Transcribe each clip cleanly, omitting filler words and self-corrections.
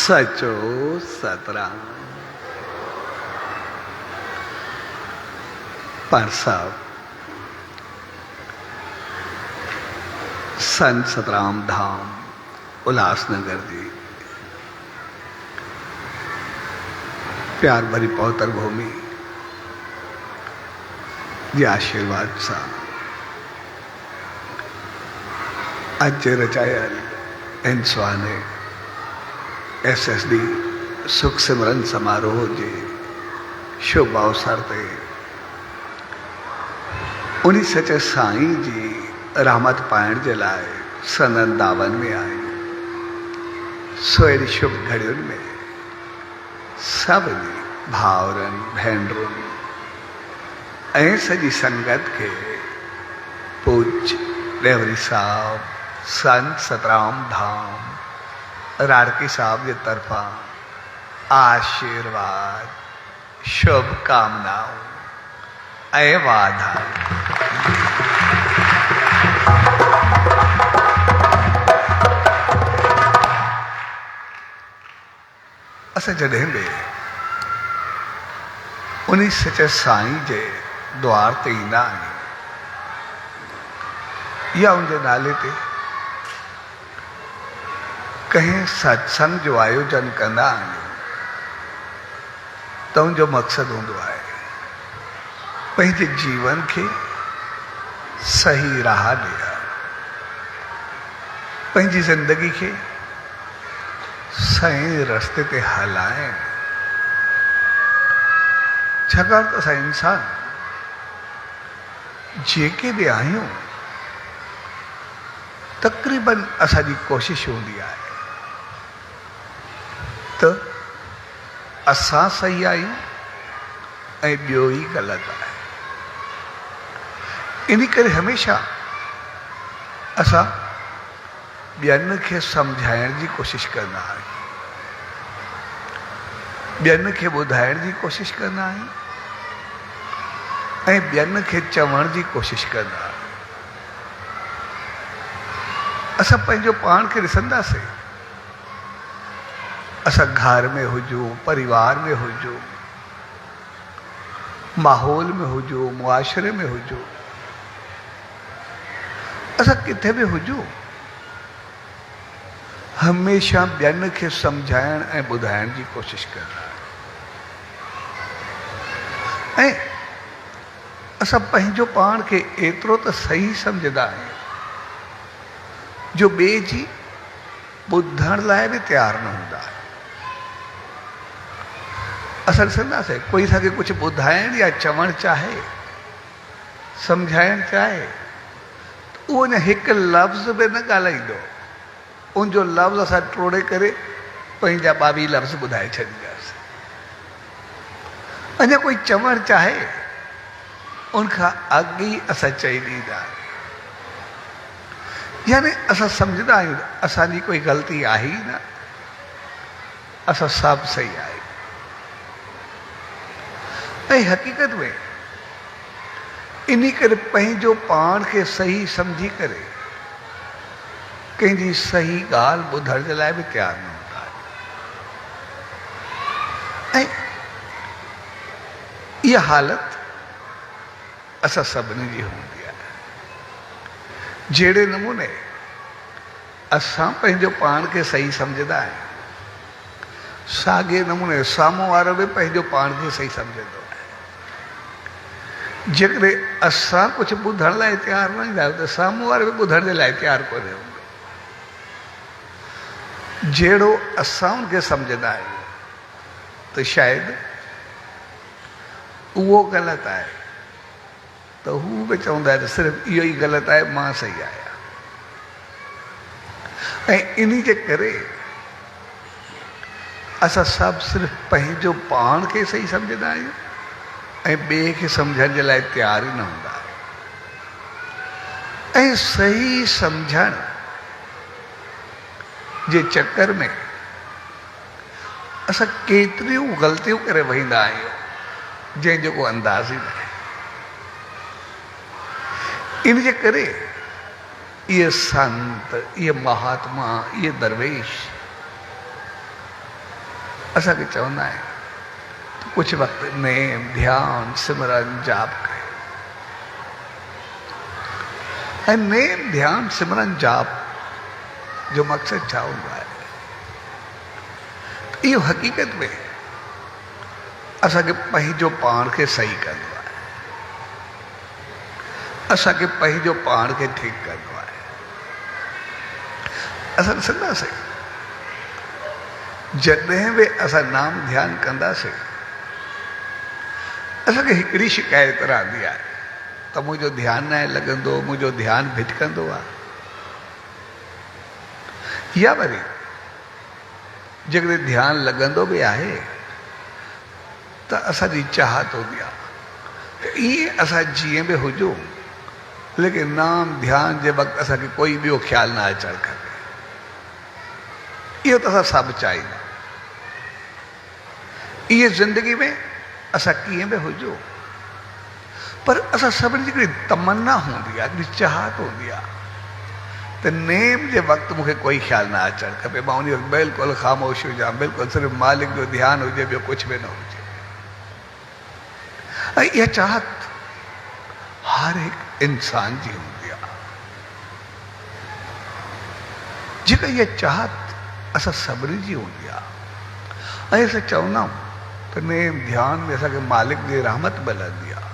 सचो सतराम। पर साहब संत सतराम धाम उल्लासनगर जी प्यार भरी पवित्र भूमि जी आशीर्वाद सा अज रचायल इन स्वाने SSD सुख सिमरन समारोह जे शुभ अवसर ते उन्हीं सचे साईं जी रहमत पाइण जे लाए सनन दावन में आए। सोएरी शुभ घड़ियुनि में सभिनी भाउरनि भेनरुनि ऐं सॼी संगत के पूज्य रेवरी साहब संत सतराम धाम राड़की साहब के तरफा आशीर्वाद शुभकामनाओं ऐं वाधायूं। असां जॾहिं बि उन्हीं सचे साईं जे द्वार ते ईंदा आहियूं या उनके नाले ते कहीं सत्संग जो आयोजन कंदा आहियूं त उनजो मक़सदु हूंदो आहे पंहिंजे जीवन के सही राह ॾियणु, पंहिंजी ज़िंदगी के सही रस्ते ते हलाइण। छाकाणि त असां इंसान जेके बि आहियूं तक़रीबन असांजी कोशिशि हूंदी आहे त असां सही आहियूं ऐं ॿियो ई ग़लति आहे। इन करे हमेशह असां ॿियनि खे सम्झाइण जी कोशिशि कंदा आहियूं, ॿियनि खे ॿुधाइण जी कोशिशि कंदा आहियूं ऐं ॿियनि खे चवण जी कोशिशि कंदा आहियूं। असां पंहिंजो पाण खे ॾिसंदासीं, असां घर में हुजूं, परिवार में हुजूं, माहौल में हुजूं, मुआशरे में हुजूं, असां किथे बि हुजूं, हमेशह ॿियनि खे सम्झाइण ऐं ॿुधाइण जी कोशिशि कंदा आहियूं। ऐं असां पंहिंजो पाण खे एतिरो त सही सम्झंदा आहियूं जो ॿिए जी ॿुधण लाइ बि तयारु न हूंदा आहियूं। असां ॾिसंदासीं कोई असांखे कुझु ॿुधाइण या चवणु चाहे, सम्झाइणु चाहे, उहो न हिकु लफ़्ज़ बि न ॻाल्हाईंदो, उनजो लफ़्ज़ असां टोड़े करे पंहिंजा 22 लफ़्ज़ ॿुधाए छॾींदासीं। अञा कोई चवणु चाहे उनखां अॻु ई असां चई ॾींदा, यानी असां सम्झंदा आहियूं असांजी कोई ग़लती आहे ई न, असां सभु सही आहियूं। ऐं हक़ीक़त में इन करे पंहिंजो पाण खे सही सम्झी करे कंहिंजी सही ॻाल्हि ॿुधण जे लाइ बि तयारु न हूंदा आहियूं। ऐं इहा हालत असां सभिनी जी हूंदी आहे। जहिड़े नमूने असां पंहिंजो पाण खे सही सम्झंदा आहियूं, साॻे नमूने साम्हूं वारो बि पंहिंजो पाण खे सही सम्झंदो आहे। जेकॾहिं असां कुझु ॿुधण लाइ तयारु न ईंदा आहियूं त साम्हूं वारो बि ॿुधण जे लाइ तयारु कोन्हे हूंदो। जहिड़ो असां उनखे सम्झंदा आहियूं त शायदि उहो ग़लति आहे त हू बि चवंदा आहिनि सिर्फ़ु इहो ई ग़लति आहे, मां सही आहियां। ऐं इन जे करे असां सभु सिर्फ़ु पंहिंजो पाण खे सही सम्झंदा आहियूं ऐं ॿिए खे सम्झण जे लाइ तयारु ई न हूंदा आहियूं। ऐं सही सम्झण जे चकर में असां केतिरियूं ग़लतियूं करे वेंदा आहियूं जंहिंजो को अंदाज़ ई न आहे। इन जे करे ये संत, ये महात्मा, ये दरवेश असांखे चवंदा आहिनि तो कुछ वक्त नेम ध्यान सिमरन जाप कयो। ऐं नेम ध्यान सिमरन जाप जो मक़सदु छा हूंदो आहे? इहो हक़ीक़त में असांखे पंहिंजो पाण खे सही कंदो आहे, असांखे पंहिंजो पाण खे ठीकु कंदो आहे। असां ॾिसंदासीं जॾहिं बि असां नाम ध्यानु कंदासीं असांखे हिकिड़ी शिकायत रहंदी आहे त मुंहिंजो ध्यानु न लॻंदो, मुंहिंजो ध्यानु भिटकंदो आहे। या वरी जेकॾहिं ध्यानु लॻंदो बि आहे त असांजी चाहत हूंदी आहे ईअं असां जीअं बि हुजूं लेकिन नाम ध्यान जे वक़्तु असांखे कोई ॿियो ख़्यालु न अचणु खपे। इहो त असां सभु चाहींदा। इहे ज़िंदगी में असां कीअं बि हुजूं, पर असां सभिनी जी हिकिड़ी तमन्ना हूंदी आहे, हिकिड़ी चाहत हूंदी आहे त नेम जे वक़्तु मूंखे कोई ख़्यालु न अचणु खपे, मां उन वक़्तु बिल्कुलु ख़ामोश हुजां, बिल्कुलु सिर्फ़ु मालिक जो ध्यानु हुजे, ॿियो कुझु बि न हुजे। ऐं इहा चाहत हर हिकु इंसान जी हूंदी आहे। जेका इहा चाहत असां सभिनी जी हूंदी आहे ऐं असां चवंदा आहियूं त नेम ध्यान में असांखे मालिक जी रहमत मिलंदी आहे।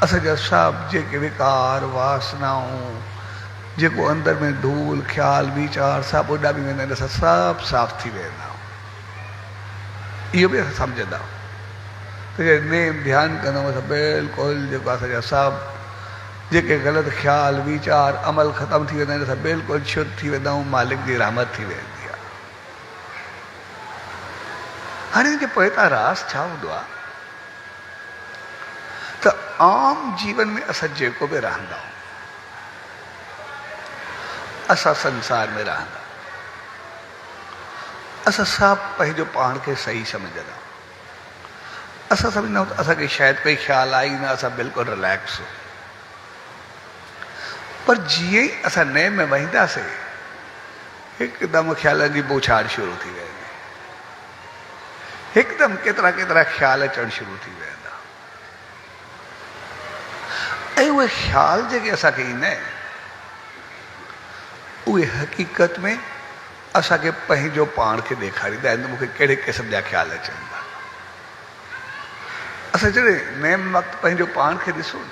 असांजा सभु जेके विकार वासनाऊं जेको अंदरि में धूल ख़्याल वीचार सभु उॾामी वेंदा आहिनि, असां सभु साफ़ थी वेंदा आहियूं। इहो बि असां सम्झंदा आहियूं त नेम ध्यानु कंदा असां बिल्कुलु जेको असांजा सभु जेके ग़लति ख़्याल वीचार अमल ख़तमु थी वेंदा आहिनि, असां बिल्कुलु शुद्ध थी वेंदा आहियूं, मालिक जी रहमत थी वेंदी आहे। हाणे हिन जे पोइता राज़ छा हूंदो आहे त आम जीवन में असां जेको बि रहंदा आहियूं, असां संसार में रहंदा, असां सभु पंहिंजो पाण खे सही सम्झंदा आहियूं। असां सम्झंदा आहियूं त असांखे शायदि कोई ख़्यालु आहे ई न, असां बिल्कुलु रिलैक्स हो। पर जीअं ई असां नेम में वहींदासीं हिकदमि ख़्यालनि जी बौछार शुरू थी वेंदी, हिकदमि केतिरा केतिरा ख़्याल अचणु शुरू थी वेंदा। ऐं उहे ख़्याल जेके असांखे ईंदा आहिनि उहे हक़ीक़त में असांखे पंहिंजो पाण खे ॾेखारींदा आहिनि त मूंखे कहिड़े क़िस्म जा ख़्याल अचनि था। असां जॾहिं नेम वक़्तु पंहिंजो पाण खे ॾिसूं न,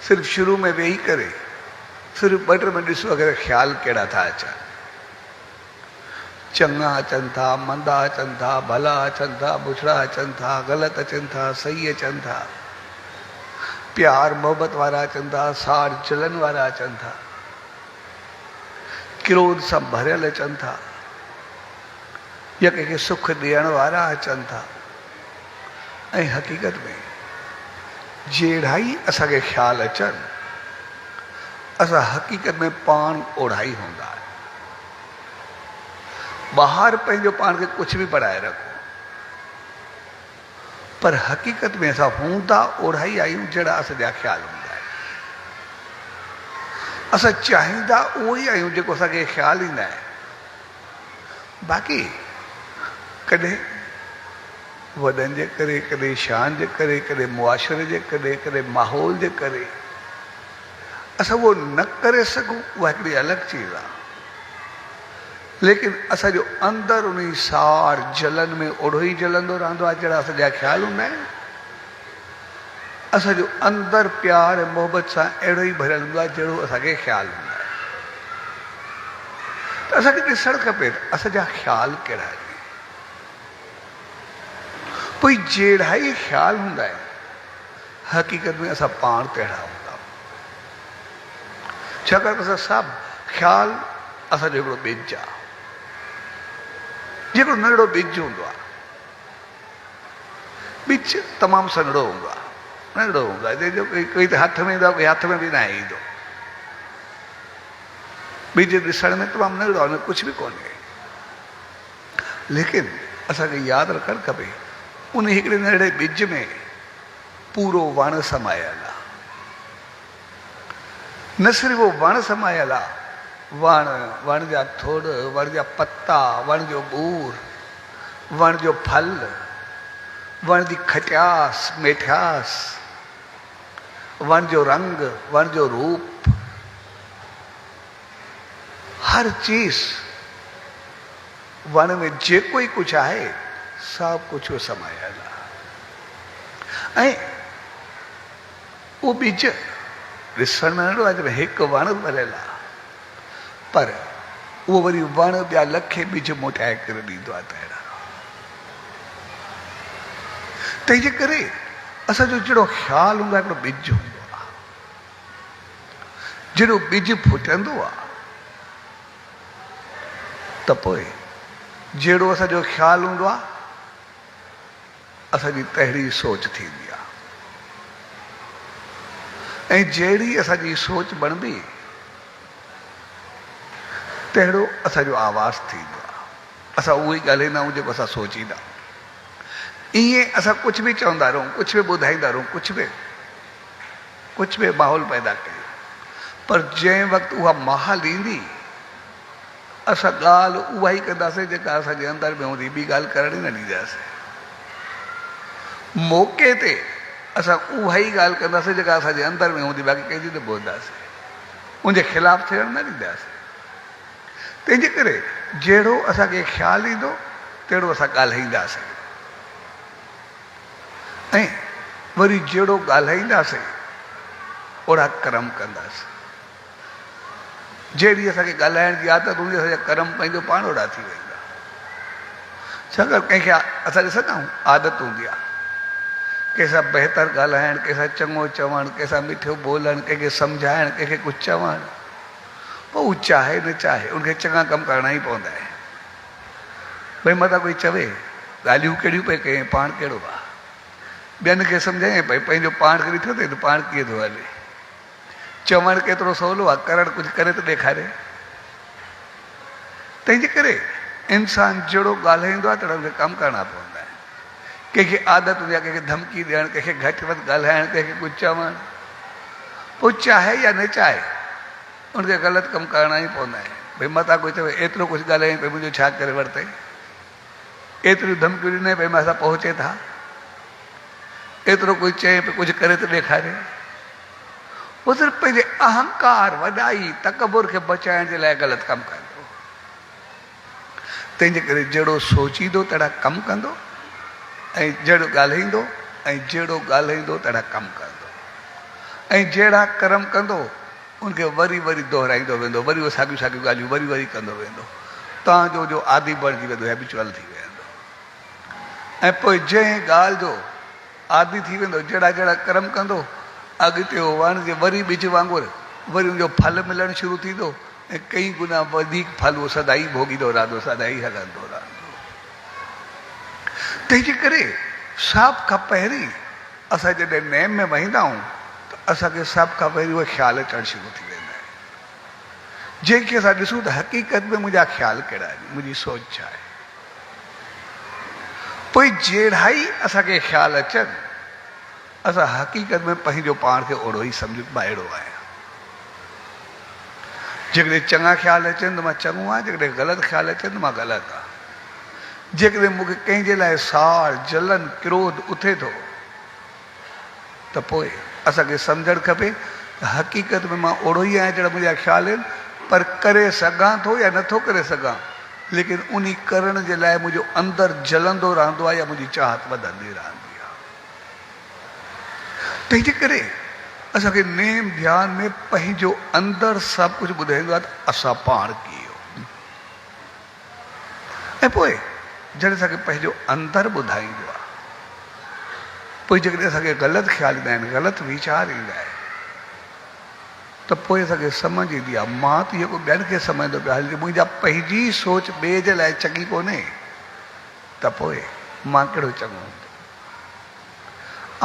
सिर्फ़ु शुरू में वेही करे सिर्फ़ु 2-3 मिंट ॾिसो अगरि ख़्याल कहिड़ा था अचनि, चङा अचनि था, मंदा अचनि था, भला अचनि था, बुछड़ा अचनि था, ग़लति अचनि था, सही अचनि था, प्यार मोहबत वारा अचनि था, साड़ जलन वारा अचनि था, क्रोध सां भरियल अचनि था, या कंहिंखे सुख ॾियण वारा अचनि था। ऐं हक़ीक़त में जहिड़ा ई असांखे ख़्याल अचनि असां हक़ीक़त में पाण ओढ़ा ई हूंदा आहियूं। ॿाहिरि पंहिंजो पाण खे कुझु बि पढ़ाए रखो, पर हक़ीक़त में असां हूंदा ओढ़ा ई आहियूं जहिड़ा असांजा ख़्याल हूंदा आहिनि। असां चाहींदा उहो ई आहियूं जेको असांखे ख़्यालु ईंदा आहिनि। बाक़ी कॾहिं वॾनि जे करे, कॾहिं शान जे करे, कॾहिं मुआशरे जे करे, कॾहिं माहौल जे करे असां उहो न करे सघूं, उहा हिकिड़ी अलॻि चीज़ आहे। लेकिन असांजो अंदरि उन सार जलन में ओढ़ो ई जलंदो रहंदो आहे जहिड़ा असांजा ख़्याल हूंदा आहिनि। असांजो अंदरि प्यार ऐं मोहबत सां अहिड़ो ई भरियल हूंदो आहे जहिड़ो असांखे ख़्यालु हूंदो आहे। त असांखे ॾिसणु खपे त असांजा ख़्याल कहिड़ा आहिनि। पोइ जहिड़ा ई ख़्याल हूंदा आहिनि हक़ीक़त में असां पाण तहिड़ा हूंदा आहियूं। छाकाणि त असां सभु ख़्याल असांजो हिकिड़ो ॿिज आहे, जेको नंढड़ो ॿिज हूंदो आहे। ॿिज तमामु सन्हड़ो हूंदो आहे, नंढड़ो हूंदो आहे, जंहिंजो कोई त हथ में ईंदो आहे, कोई हथ में बि न ईंदो। ॿिज ॾिसण में तमामु नंढड़ो आहे, कुझु बि कोन्हे। लेकिन असांखे यादि रखणु खपे उन हिकिड़े नंढड़े ॿिज में पूरो वण समायल आहे। न सिर्फ़ु उहो वण समायल आहे, वण जा थोड़, वण जा पत्ता, वण जो ॿूर वण जो फल, वण की खटास मिठास, वण जो रंग, वण जो रूप, हर चीज वण में जे कोई कुछ आहे सब कुछ वो समायल आहे। वो बीज ॾिसण में नंढो आहे, हिकु वण भरियल आहे, पर उहो वरी वण ॿिया लखे बीज मोटाए करे ॾींदो आहे। तंहिंजे करे असांजो जहिड़ो ख़्यालु हूंदो आहे हिकिड़ो बीज हूंदो आहे, जहिड़ो बीज फुटंदो आहे त पोइ जहिड़ो असांजो ख़्यालु हूंदो आहे असांजी तहिड़ी सोच थींदी आहे, ऐं जहिड़ी असांजी सोच बणंदी तहिड़ो असांजो आवाज़ थींदो आहे। असां उहो ई ॻाल्हाईंदा आहियूं जेको असां सोचींदा। ईअं असां कुझु बि चवंदा रहूं, कुझु बि ॿुधाईंदा रहूं, कुझु बि माहौल पैदा कयूं, पर जंहिं वक़्तु उहा माहौल ईंदी असां ॻाल्हि उहा ई कंदासीं जेका असांजे अंदरि में हूंदी, ॿी ॻाल्हि करण ई न ॾींदासीं। मौक़े ते असां उहा ई ॻाल्हि कंदासीं जेका असांजे अंदरि में हूंदी, बाक़ी कंहिंजी न ॿुधंदासीं, उनजे ख़िलाफ़ु थियण न ॾींदासीं। तंहिंजे करे जहिड़ो असांखे ख़्यालु ईंदो तहिड़ो असां ॻाल्हाईंदासीं, ऐं वरी जहिड़ो ॻाल्हाईंदासीं ओड़ा कर्म कंदासीं। जहिड़ी असांखे ॻाल्हाइण जी आदत हूंदी असांजा कर्म पंहिंजो पाण ओड़ा थी वेंदा। छाकाणि कंहिंखे असां ॾिसंदा आहियूं आदत हूंदी आहे कंहिंसां बहितर ॻाल्हाइणु, कंहिंसां चङो चवणु, कंहिंसां मिठो बोलणु, कंहिंखे सम्झाइणु, कंहिंखे कुझु चवणु, पोइ हू चाहे न चाहे उनखे चङा कमु करणा ई पवंदा आहिनि। भई मथां कोई चवे ॻाल्हियूं कहिड़ियूं पई कयूं, पाण कहिड़ो आहे, ॿियनि खे सम्झाए भई पंहिंजो पाण खे ॾिठो अथई त पाण कीअं थो हले। चवणु केतिरो सवलो आहे, करणु कुझु करे थो ॾेखारे। तंहिंजे करे इंसानु जहिड़ो ॻाल्हाईंदो आहे तहिड़ा उनखे कमु करणा पवंदा आहिनि। कंहिंखे आदत हूंदी आहे कंहिंखे धमकी ॾियणु, कंहिंखे घटि वधि ॻाल्हाइणु, कंहिंखे कुझु चवणु, पोइ चाहे या न चाहे उनखे ग़लति कमु करणा ई पवंदा आहिनि। भई मथां कोई चवे एतिरो कुझु ॻाल्हाई भई मुंहिंजो छा करे वरितई, एतिरियूं धमकियूं ॾिनई भई मां सां पहुचे था, एतिरो कोई चए भई कुझु करे थो ॾेखारे। उहो सिर्फ़ु पंहिंजे अहंकार, वॾाई, तकबुर खे बचाइण जे लाइ ग़लति कमु कंदो। तंहिंजे करे जहिड़ो सोचींदो तहिड़ा कमु कंदो, ऐं जहिड़ो ॻाल्हाईंदो तहिड़ा कमु कंदो, ऐं जहिड़ा कर्म कंदो उनखे वरी वरी दोहिराईंदो वेंदो, वरी उहे साॻियूं साॻियूं ॻाल्हियूं वरी वरी कंदो वेंदो, तव्हांजो जो आदि बणिजी वेंदो, हैबिचुअल थी वेंदो। ऐं पोइ जंहिं ॻाल्हि जो आदि थी वेंदो, जहिड़ा जहिड़ा कर्म कंदो, अॻिते उहो वण जे वरी ॿिज वांगुरु वरी उनजो फल मिलणु शुरू थींदो, ऐं कई गुना वधीक फल उहो सदाई भोगींदो रहंदो, सदाई हलंदो रहंदो। तंहिंजे करे सभ खां पहिरीं असां जॾहिं नेम में वेंदा आहियूं त असांखे सभ खां पहिरीं उहे ख़्याल अचणु शुरू थी वेंदा आहिनि, जंहिंखे असां ॾिसूं त हक़ीक़त में मुंहिंजा ख़्याल कहिड़ा आहिनि, मुंहिंजी सोच छा आहे। पोइ जहिड़ा ई असांखे ख़्याल अचनि असां हक़ीक़त में पंहिंजो पाण खे ओड़ो ई सम्झूं, मां अहिड़ो आहियां। जेकॾहिं चङा ख़्याल अचनि त मां चङो आहियां, जेकॾहिं ग़लति ख़्याल अचनि त मां ग़लति आहियां। जेकॾहिं मूंखे कंहिंजे लाइ साड़, जलन, क्रोध उथे थो त पोइ असांखे सम्झणु खपे त हक़ीक़त में मां ओड़ो ई आहियां जहिड़ा मुंहिंजा ख़्याल आहिनि, पर करे सघां थो या नथो करे सघां, लेकिन उन करण जे लाइ मुंहिंजो अंदरि जलंदो रहंदो आहे या मुंहिंजी चाहत वधंदी रहंदी आहे। तंहिंजे करे असांखे नेम ध्यान में पंहिंजो अंदरि सभु कुझु ॿुधाईंदो आहे त असां पाण कीअं, ऐं पोइ जॾहिं असांखे पंहिंजो अंदरि ॿुधाईंदो आहे, पोइ जेकॾहिं असांखे ग़लति ख़्याल ईंदा आहिनि, ग़लति वीचार ईंदा आहिनि, त पोइ असांखे सम्झ ईंदी आहे मां त इहो ॿियनि खे सम्झंदो पिया हली, मुंहिंजा पंहिंजी सोच ॿिए जे लाइ चङी कोन्हे, त पोइ मां कहिड़ो चङो हूंदो।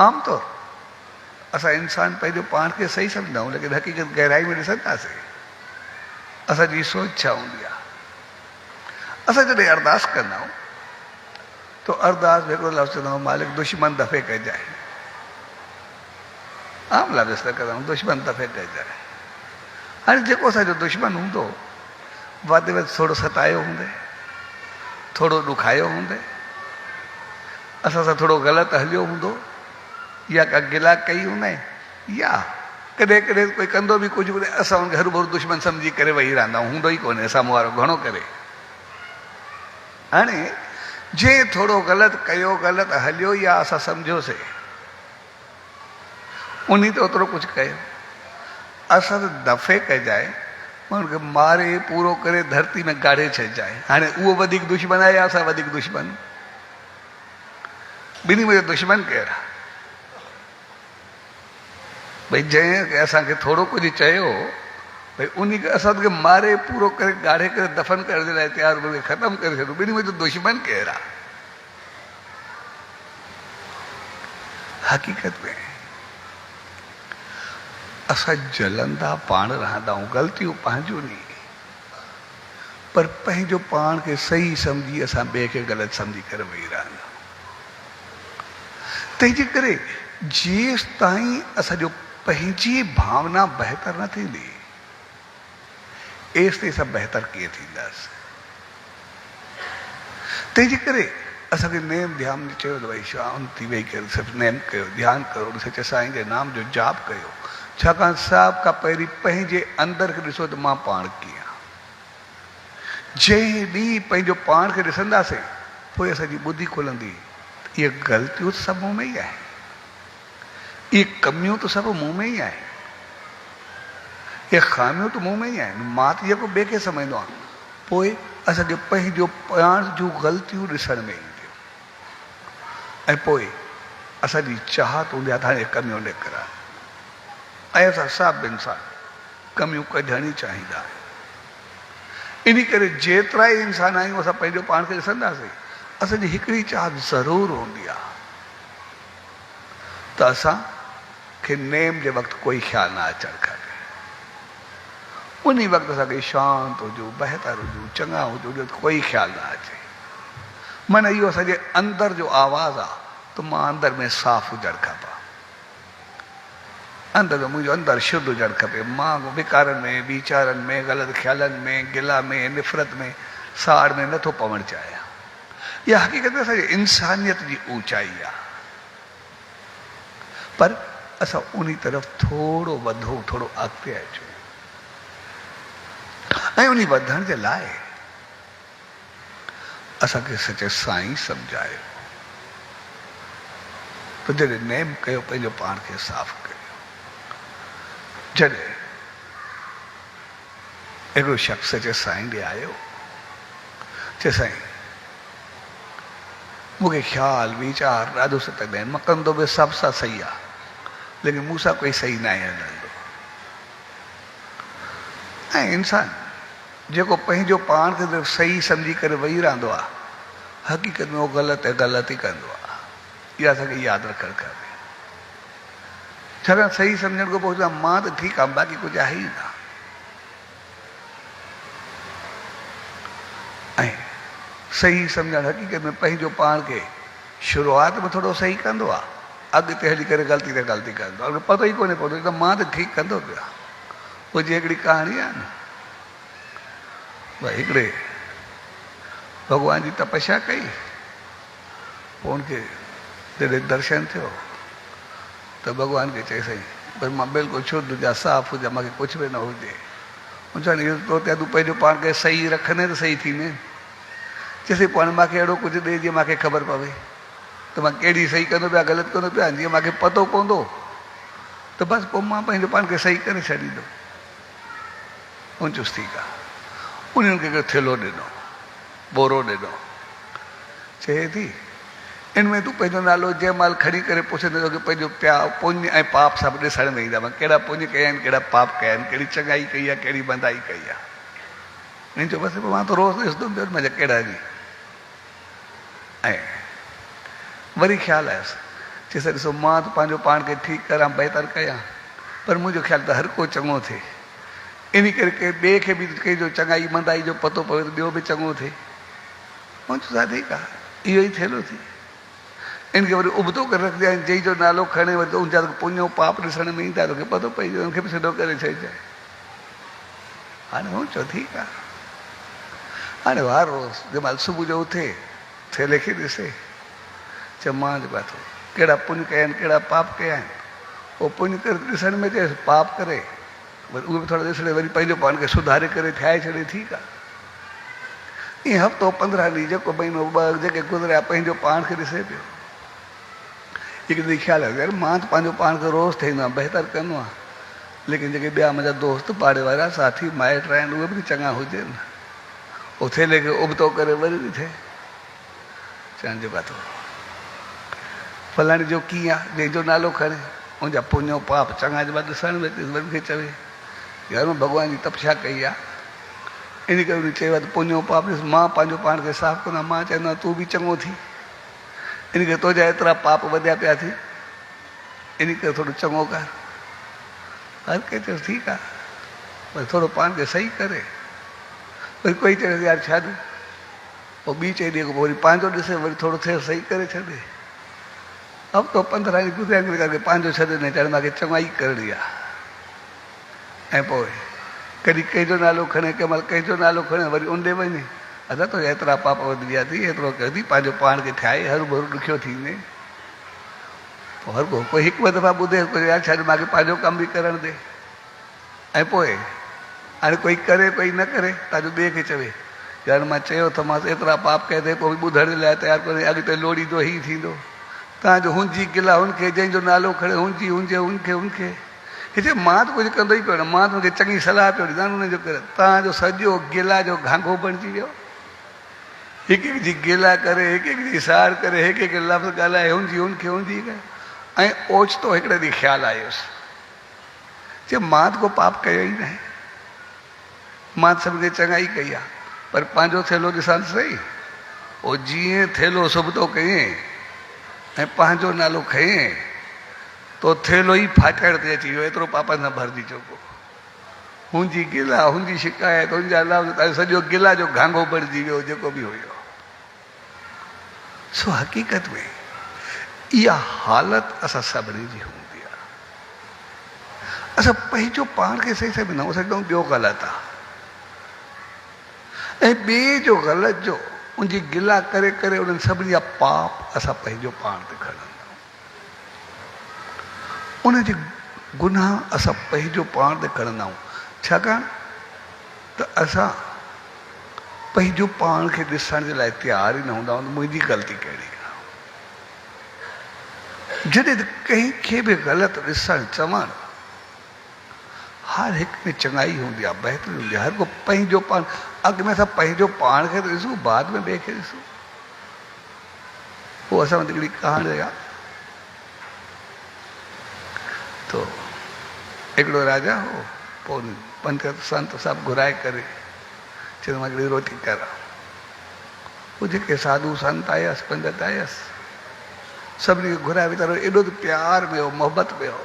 आमतौर असां इंसान पंहिंजो पाण खे सही सम्झंदा आहियूं, लेकिन हक़ीक़त गहराई में ॾिसंदासीं असांजी सोच छा हूंदी आहे। असां जॾहिं अरदास कंदा आहियूं त अरदास में हिकिड़ो लफ़्ज़ चवंदा आहियूं, मालिक दुश्मन दफ़े कजाए। आम लफ़्ज़ कंदा आहियूं, दुश्मन दफ़े कजाए। हाणे जेको असांजो दुश्मन हूंदो वधि में वधि थोरो सतायो हूंदे, थोरो ॾुखायो हूंदे, असां सां थोरो ग़लति हलियो हूंदो या का गिला कई हूंदा या कॾहिं कॾहिं कोई कंदो बि कुझु बि असां हुनखे हरू भरू दुश्मन सम्झी करे वेही रहंदा आहियूं, हूंदो ई कोन्हे साम्हूं वारो घणो करे। हाणे जंहिं थोरो ग़लति कयो, ग़लति हलियो या असां सम्झोसीं उन ते ओतिरो कुझु कयो, असां त दफ़े कजाए हुनखे मारे पूरो करे धरती में गाड़े छॾिजाए। हाणे उहो वधीक दुश्मन आहे या असां वधीक दुश्मन? ॿिन्ही में दुश्मन केरु आहे? भई जंहिं असांखे थोरो कुझु चयो भई उन खे असांखे मारे पूरो करे गाड़े करे दफ़न करण जे लाइ तयारु, उनखे ख़तमु करे छॾियो, ॿिन्ही में दुश्मन केरु आहे? हक़ीक़त में असां जलंदा पाण रहंदा आहियूं, ग़लतियूं पंहिंजूं नी, पर पंहिंजो पाण खे सही सम्झी असां ॿिए खे ग़लति सम्झी करे वेही रहंदा आहियूं। तंहिंजे करे जेसि ताईं असांजो पंहिंजी भावना बहितर न थींदी एसि ताईं असां बहितर कीअं थींदासीं? तंहिंजे करे असांखे नेम ध्यान में चयो त भई शांति वेही करे सिर्फ़ु नेम कयो, ध्यानु कयो, सचे साईं जे नाम जो जाप कयो। छाकाणि सभ खां पहिरीं पंहिंजे अंदरि खे ॾिसो त मां पाण कीअं आहियां। जंहिं ॾींहुं पंहिंजो पाण खे ॾिसंदासीं पोइ असांजी ॿुधी खुलंदी, इहे ग़लतियूं त सभु मूं में ई आहिनि, इहे कमियूं त सभु मूं में ई आहिनि, इहे ख़ामियूं त मूं में ई आहिनि, मां त जेको ॿिए खे सम्झंदो आहियां। पोइ असांखे पंहिंजो पाण जूं ग़लतियूं ॾिसण में ईंदियूं ऐं पोइ असांजी चाहत हूंदी आहे त हाणे कमियूं निकिरनि ऐं असां सभु इंसान कमियूं कढण ई चाहींदा आहियूं। इन करे जेतिरा ई इंसान आहियूं असां पंहिंजो पाण खे ॾिसंदासीं असांजी हिकिड़ी चाहत ज़रूरु हूंदी आहे त असांखे नेम जे वक़्तु कोई ख़्यालु न अचणु खपे, उन वक़्तु असांखे शांत हुजूं, बहितर हुजूं, चङा हुजूं, कोई ख़्यालु न अचे। माना इहो असांजे अंदरि जो आवाज़ु आहे त मां अंदरि में साफ़ हुजणु खपा, अंदरि में मुंहिंजो अंदरि शुद्ध हुजणु खपे, मां विकारनि में, वीचारनि में, ग़लति ख़्यालनि में, गिला में, निफ़रत में, साड़ में नथो पवणु चाहियां। इहा हक़ीक़त में असांजी इंसानियत जी ऊचाई आहे, पर असां उन तरफ़ थोरो वधो, थोरो अॻिते अचूं ऐं उन वधण जे लाइ असांखे सचे साईं सम्झायो त जॾहिं नेम कयो पंहिंजो पाण खे साफ़ कयो। जॾहिं हिकिड़ो शख़्स सचे साईं ॾे आयो, चए साईं मूंखे ख़्यालु वीचार ॾाढो सतंदा आहिनि, मां कंदो बि सभ सां सही आहे लेकिन मूंसां कोई सही न आहे हलंदो। ऐं इंसान जेको पंहिंजो पाण खे सही सम्झी करे वेही रहंदो आहे हक़ीक़त में उहो ग़लति ऐं ग़लति ई कंदो आहे। इहा असांखे यादि रखणु खपे, छाकाणि सही सम्झण खां पोइ मां त ठीकु आहे बाक़ी कुझु आहे ई न। ऐं सही सम्झणु हक़ीक़त में पंहिंजो पाण खे शुरूआति में थोरो सही कंदो आहे, अॻिते हली करे ग़लती ते ग़लती कंदो आहे, पतो ई कोन्हे पवंदो त मां त ठीकु कंदो पियो आहे। पोइ जीअं हिकिड़ी कहाणी आहे न, भई हिकिड़े भॻवान जी तपस्या कई, पोइ हुनखे जॾहिं दर्शन थियो त भॻवान खे चई साईं भई मां बिल्कुलु शुद्ध हुजां, साफ़ हुजां, मूंखे कुझु बि न हुजे। चवनि इहो तो तूं पंहिंजो पाण खे सही रखंदे त सही थींदे। चइसि पोइ हाणे मूंखे अहिड़ो कुझु ॾे जीअं मूंखे ख़बर पवे त मां कहिड़ी सही कंदो पिया, ग़लति कंदो पिया, जीअं मूंखे पतो पवंदो त बसि पोइ मां पंहिंजो पाण खे सही करे छॾींदो। उन चुसि ठीकु आहे। उन्हनि खे हिकिड़ो थेलो ॾिनो, बोरो ॾिनो, चए थी इन में तूं पंहिंजो नालो जंहिं महिल खणी करे पुछंदो की पंहिंजो पुञ ऐं पाप सभु ॾिसण में ईंदा, मां कहिड़ा पुञ कया आहिनि, कहिड़ा पाप कया आहिनि, कहिड़ी चङाई कई आहे, कहिड़ी बंदाई कई आहे। इन चयो बसि मां त रोज़ु ॾिसंदुमि पियो मुंहिंजा कहिड़ा ॾींहं। ऐं वरी ख़्यालु आयुसि, चइसि ॾिसो मां त पंहिंजो पाण खे ठीकु करां, बहितर कयां, पर मुंहिंजो ख़्यालु त हर को चङो थिए। इन करे के ॿिए खे बि कंहिंजो चङाई मंदाई जो पतो पवे त ॿियो बि चङो थिए। मां चयो हा ठीकु आहे, इहो ई थेलो थी। इनखे वरी उबतो करे रखंदा आहिनि, जंहिंजो नालो खणे वरी उनजा पुञो पाप ॾिसण में ईंदा, तोखे पतो पइजी वियो, उनखे बि सिधो करे छॾिजांइ। हाणे हू चयो ठीकु आहे। हाणे हर रोज़ु जंहिं महिल सुबुह जो उथे थेले खे ॾिसे, मां जेको आहे कहिड़ा पुण्य कया आहिनि कहिड़ा पाप कया आहिनि। उहो पुण्य करे ॾिसण में चए पाप करे वरी उहे बि थोरा ॾिसण वरी पंहिंजो पाण खे सुधारे करे ठाहे छॾे ठीकु आहे। ईअं हफ़्तो 15 ॾींहं जेको महीनो 2 जेके गुज़रिया पंहिंजो पाण खे ॾिसे पियो। हिकु ॾींहुं ख़्यालु आहे यार मां त पंहिंजो पाण खे रोज़ु ठाहींदो आहियां बहितर कंदो आहियां, लेकिन जेके ॿिया मुंहिंजा दोस्त पाड़े वारा साथी माइट आहिनि उहे बि चङा हुजनि, उहो थेले खे उबतो करे वरी बि थिए चवण जेको आहे फलाणे जो कीअं आहे जंहिंजो नालो खणे उनजा पुञो पाप चङा जे बाद ॾिसण में वरी खे चवे यार मां भॻवान जी तपस्या कई आहे इन करे उन चयो आहे त पुञो पाप ॾिस मां पंहिंजो पाण खे साफ़ु कंदो मां चवंदो आहियां तूं बि चङो थी इन करे तुंहिंजा एतिरा पाप वधिया पिया थी इन करे थोरो चङो कर। हर कंहिं चयो ठीकु आहे वरी थोरो पाण खे सही करे वरी कोई चए यार छॾ पोइ ॿी चई ॾे पोइ वरी पंहिंजो ॾिसे वरी थोरो थिए सही करे छॾे। हफ़्तो 15 ॾींहं गुज़रिया करे पंहिंजो छॾे न चढ़ मूंखे चङाई करणी आहे। ऐं पोइ कॾहिं कंहिंजो नालो खणे कंहिं महिल कंहिंजो नालो खणे वरी उंडे वञे अदा तो एतिरा पाप वधी विया थी एतिरो करी पंहिंजो पाण खे ठाहे हरू भरू ॾुखियो थींदे पोइ हर कोई हिकु ॿ दफ़ा ॿुधे यार छॾ मूंखे पंहिंजो कमु बि करणु ॾे। ऐं पोइ हाणे कोई करे कोई न करे तव्हांजो ॿिए खे चवे यार मां चयो त मां एतिरा पाप कया अथई पोइ बि ॿुधण लाइ तयारु कोन्हे अॻिते लोड़ींदो ई थींदो तव्हांजो हुनजी गिला हुनखे जंहिंजो नालो खणे हुनजी हुनजे हुनखे हिते मां त कुझु कंदो ई पियो न मां त हुनखे चङी सलाह पियो ॾींदा हुनजो करे तव्हांजो सॼो गिला जो घांघो बणिजी वियो। हिकु हिकु जी गिला करे हिकु हिकु जी सार करे हिकु हिकु लफ़्ज़ ॻाल्हाए हुनजी हुनखे हुनजी ऐं ओचितो हिकिड़े ॾींहुं ख़्यालु आयुसि चए मां त को पाप कयो ई न आहे मां त सभिनी खे चङाई कई आहे पर पंहिंजो थेलो ॾिसां सही उहो जीअं थेलो सुबुह कयईं ऐं पंहिंजो नालो खयईं तो थेलो ई फाटण ते अची वियो एतिरो पापनि सां भरिजी चुको हुनजी गिला हुनजी शिकायत हुनजा लफ़्ज़ सॼो गिला जो घांघो बणिजी वियो जेको बि हुयो। सो हक़ीक़त में इहा हालत असां सभिनी जी हूंदी आहे। असां पंहिंजो पाण खे सही सही न सघूं ॿियो ग़लति आहे ऐं ॿिए जो ग़लति जो उनजी गिला करे करे उन्हनि सभिनी जा पाप असां पंहिंजो पाण ते खणंदा उनजी गुनाह असां पंहिंजो पाण ते खणंदा आहियूं छाकाणि त असां पंहिंजो पाण खे ॾिसण जे लाइ तयारु ई न हूंदा आहियूं मुंहिंजी ग़लती कहिड़ी आहे। जॾहिं त कंहिंखे बि ग़लति ॾिसणु चवणु हर हिकु में चङाई हूंदी आहे बहितरी हूंदी आहे हर को पंहिंजो पाण अॻु में असां पंहिंजो पाण खे ॾिसूं बाद में ॿिए खे ॾिसूं। पोइ असां वटि हिकिड़ी कहाणी आहे तो हिकिड़ो राजा हो पोइ पंथ संत सभु घुराए करे चवंदो मां हिकिड़ी रोटी करां पोइ जेके साधू संत आयसि पंडित आयसि सभिनी खे घुराए वीचारो एॾो त प्यार में हो मोहबत में हो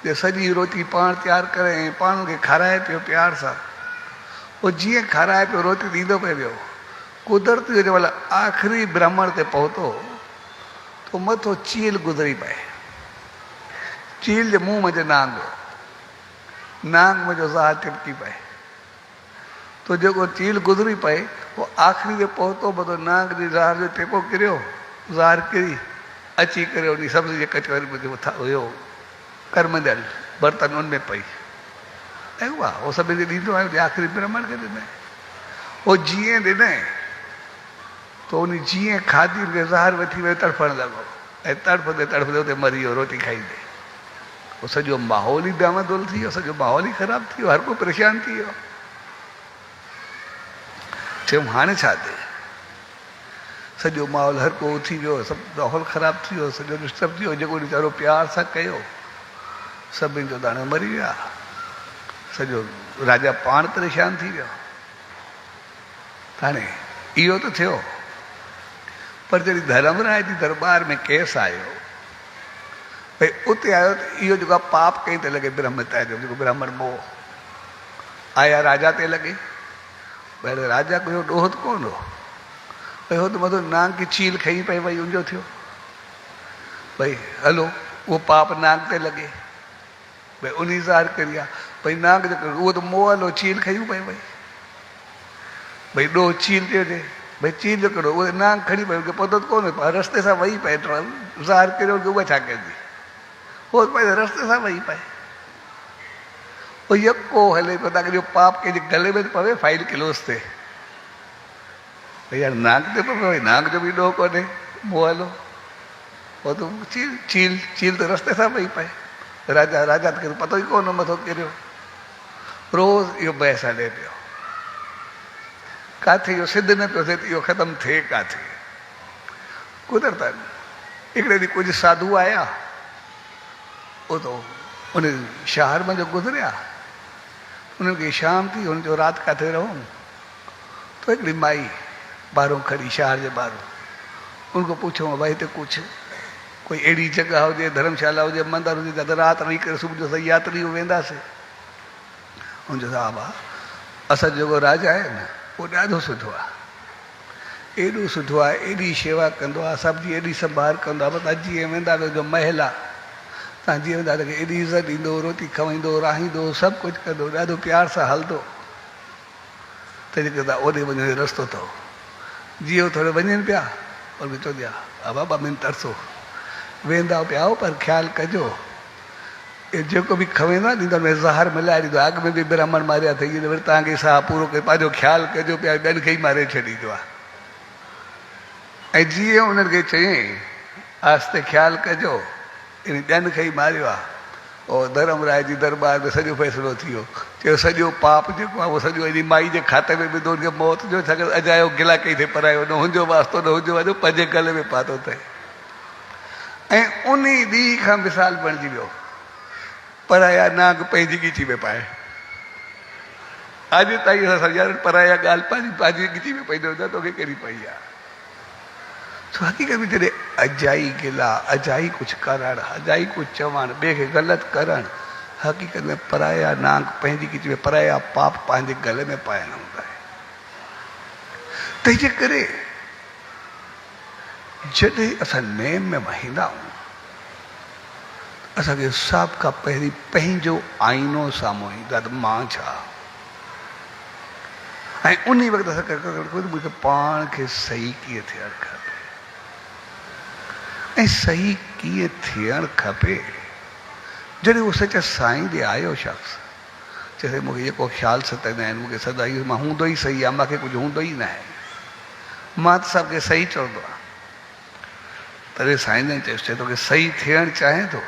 जे सॼी रोटी पाण तयारु करे ऐं पाण खे खाराए पियो प्यार सां पोइ जीअं खाराए पियो रोटी ॾींदो पियो वियो कुदरती जंहिं महिल आख़िरी ब्राह्मण ते पहुतो तो मथो चील गुज़री पए चील जे मुंहुं मुंहिंजे नांग मुंहिंजो ज़ार टिपकी पए तो जेको चील गुज़री पए उहो आख़िरी ते पहुतो मथो नांग जी ज़ार जो टेपो किरियो ज़ार किरी अची करे उन सब्ज़ी जे कचौरी में हुयो करमंदल बर्तन उन में पई ऐं वाह उहो सभिनी खे ॾींदो आहे आख़िरी ब्राह्मण खे ॾिनई उहो जीअं ॾिनई तो उन जीअं खाधी उनखे ज़ार वठी वियो तड़फणु लॻो ऐं तड़फंदे तड़फंदे उते मरी वियो रोटी खाईंदे उहो सॼो माहौल ई डामाडोल थी वियो सॼो माहौल ई ख़राबु थी वियो हर को परेशान थी वियो। चयुमि हाणे छा थिए सॼो माहौल हर को थी वियो सभु माहौल ख़राबु थी वियो सॼो डिस्टर्ब थी वियो जेको वीचारो प्यार सां कयो सभिनी जो दाणे मरी विया सॼो राजा पाण परेशान थी वियो। हाणे इहो त थियो पर जॾहिं धर्मराज जी दरबार में केस आयो भई उते आयो त इहो जेको आहे पाप कई ते लॻे ब्रह्मत्या जो जेको ब्राह्मण मोह आया राजा ते लॻे भई राजा कोई ॾोह त कोन हो भई हो त मथो नांग की चील खई पई भई उनजो थियो भई हलो उहो पाप नांग ते लॻे भई उन ज़ार करी आहे भई नांग जेको उहो त मोह हलो चील खयूं पई भई ॾोह चील ते हुजे भाई चील करो वो नांग खड़ी पई उनखे पतो कोन रस्ते सां वही पए ज़ाहिर करियो कि उहा छा कंदी वो पंहिंजे रस्ते सां वही पए वो यको हले पियो ताकी जो पाप कंहिंजे गले में पवे फाइल किलोस ते भई यार नांग ते पियो पवे नांग जो बि ॾोह कोन्हे मुंहुं हलो वो तो चील चील चील तो रस्ते सां वही पए राजा राजा त पतो ई कोन मथो किरियो रोज़ इहो बहस हले पियो काथे इहो सिद्ध न पियो थिए त इहो ख़तमु थिए काथे कुदरतन हिकिड़े ॾींहुं कुझु साधू आया वो तो उन शहर में जो गुज़रिया उन्हनि खे शाम थी हुन जो राति काथे रहूं तो हिकिड़ी माई ॿाहिरों खड़ी शहर जे ॿाहिरों उनको पूछो भाई हिते कुझु कोई अहिड़ी जॻह हुजे धर्मशाला हुजे मंदर हुजे जिते राति रही करे सुबुह जो असां यात्री वेंदासीं हुनजो साहब आहे असांजो जेको राजा आहे न वो ॾाढो सुठो आहे एॾो सुठो आहे एॾी शेवा कंदो आहे सभ जी एॾी संभाल कंदो आहे तव्हां जीअं वेंदा जो महल आहे तव्हां जीअं वेंदा तव्हांखे एॾी इज़त ॾींदो रोटी खाराईंदो राहींदो सभु कुझु कंदो ॾाढो प्यार सां हलंदो तंहिंजे करे तव्हां ओॾे वञण जो रस्तो अथव जीअं थोरो वञनि पिया और बि चवंदी आहे बाबा ॿ मिंट तरसो वेंदा पिया पर ख़्यालु कजो जेको बि खवेंदो आहे ॾींदो में ज़हर मिलाए ॾींदो आहे अॻ में बि ब्राह्मण मारिया अथई वरी तव्हांखे साह पूरो करे पंहिंजो ख़्यालु कजो पिया ॿियनि खे ई मारे छॾींदो आहे ऐं जीअं उन्हनि खे चयईं आस्ते ख़्यालु कजो इन ॿियनि खे ई मारियो आहे और धर्मराज जी दरबार में सॼो फ़ैसिलो थी वियो चयो सॼो पाप जेको आहे उहो सॼो एॾी माई जे खाते में विधो हुनखे मौत जो छाकाणि अजायो गिला कई थिए परायो न हुनजो वास्तो न हुनजो वञो पंहिंजे गले में पातो अथई ऐं उन ॾींहं खां मिसाल बणिजी वियो पराया नाग पंहिंजी ॻिची में पाए अॼु ताईं असां सम्झायो पराया ॻाल्हि पंहिंजी ॻिची में पवंदो न तोखे कहिड़ी पई आहे छो हक़ीक़त में जॾहिं अजाई गिला अजाई कुझु करणु अजाई कुझु चवणु ॿिए खे ग़लति करणु हक़ीक़त में पराया नांग पंहिंजी ॻिची में पराया पाप पंहिंजे गले में पाइणु हूंदा आहे तंहिंजे करे जॾहिं असां नेम में वहींदा आहियूं असांखे सभ खां पहिरीं पंहिंजो आईनो साम्हूं ईंदो आहे त मां छा ऐं उन वक़्तु असां मूंखे पाण खे सही कीअं थियणु खपे ऐं सही कीअं थियणु खपे जॾहिं उहो सच साईं ॾे आयो शख़्स चए मूंखे जेको ख़्यालु सताईंदा आहिनि मूंखे सदाई मां हूंदो ई सही आहे मूंखे कुझु हूंदो ई न आहे मां त सभु खे सही चवंदो आहे तॾहिं साईं जन चयोसि चए तोखे सही थियणु चाहे थो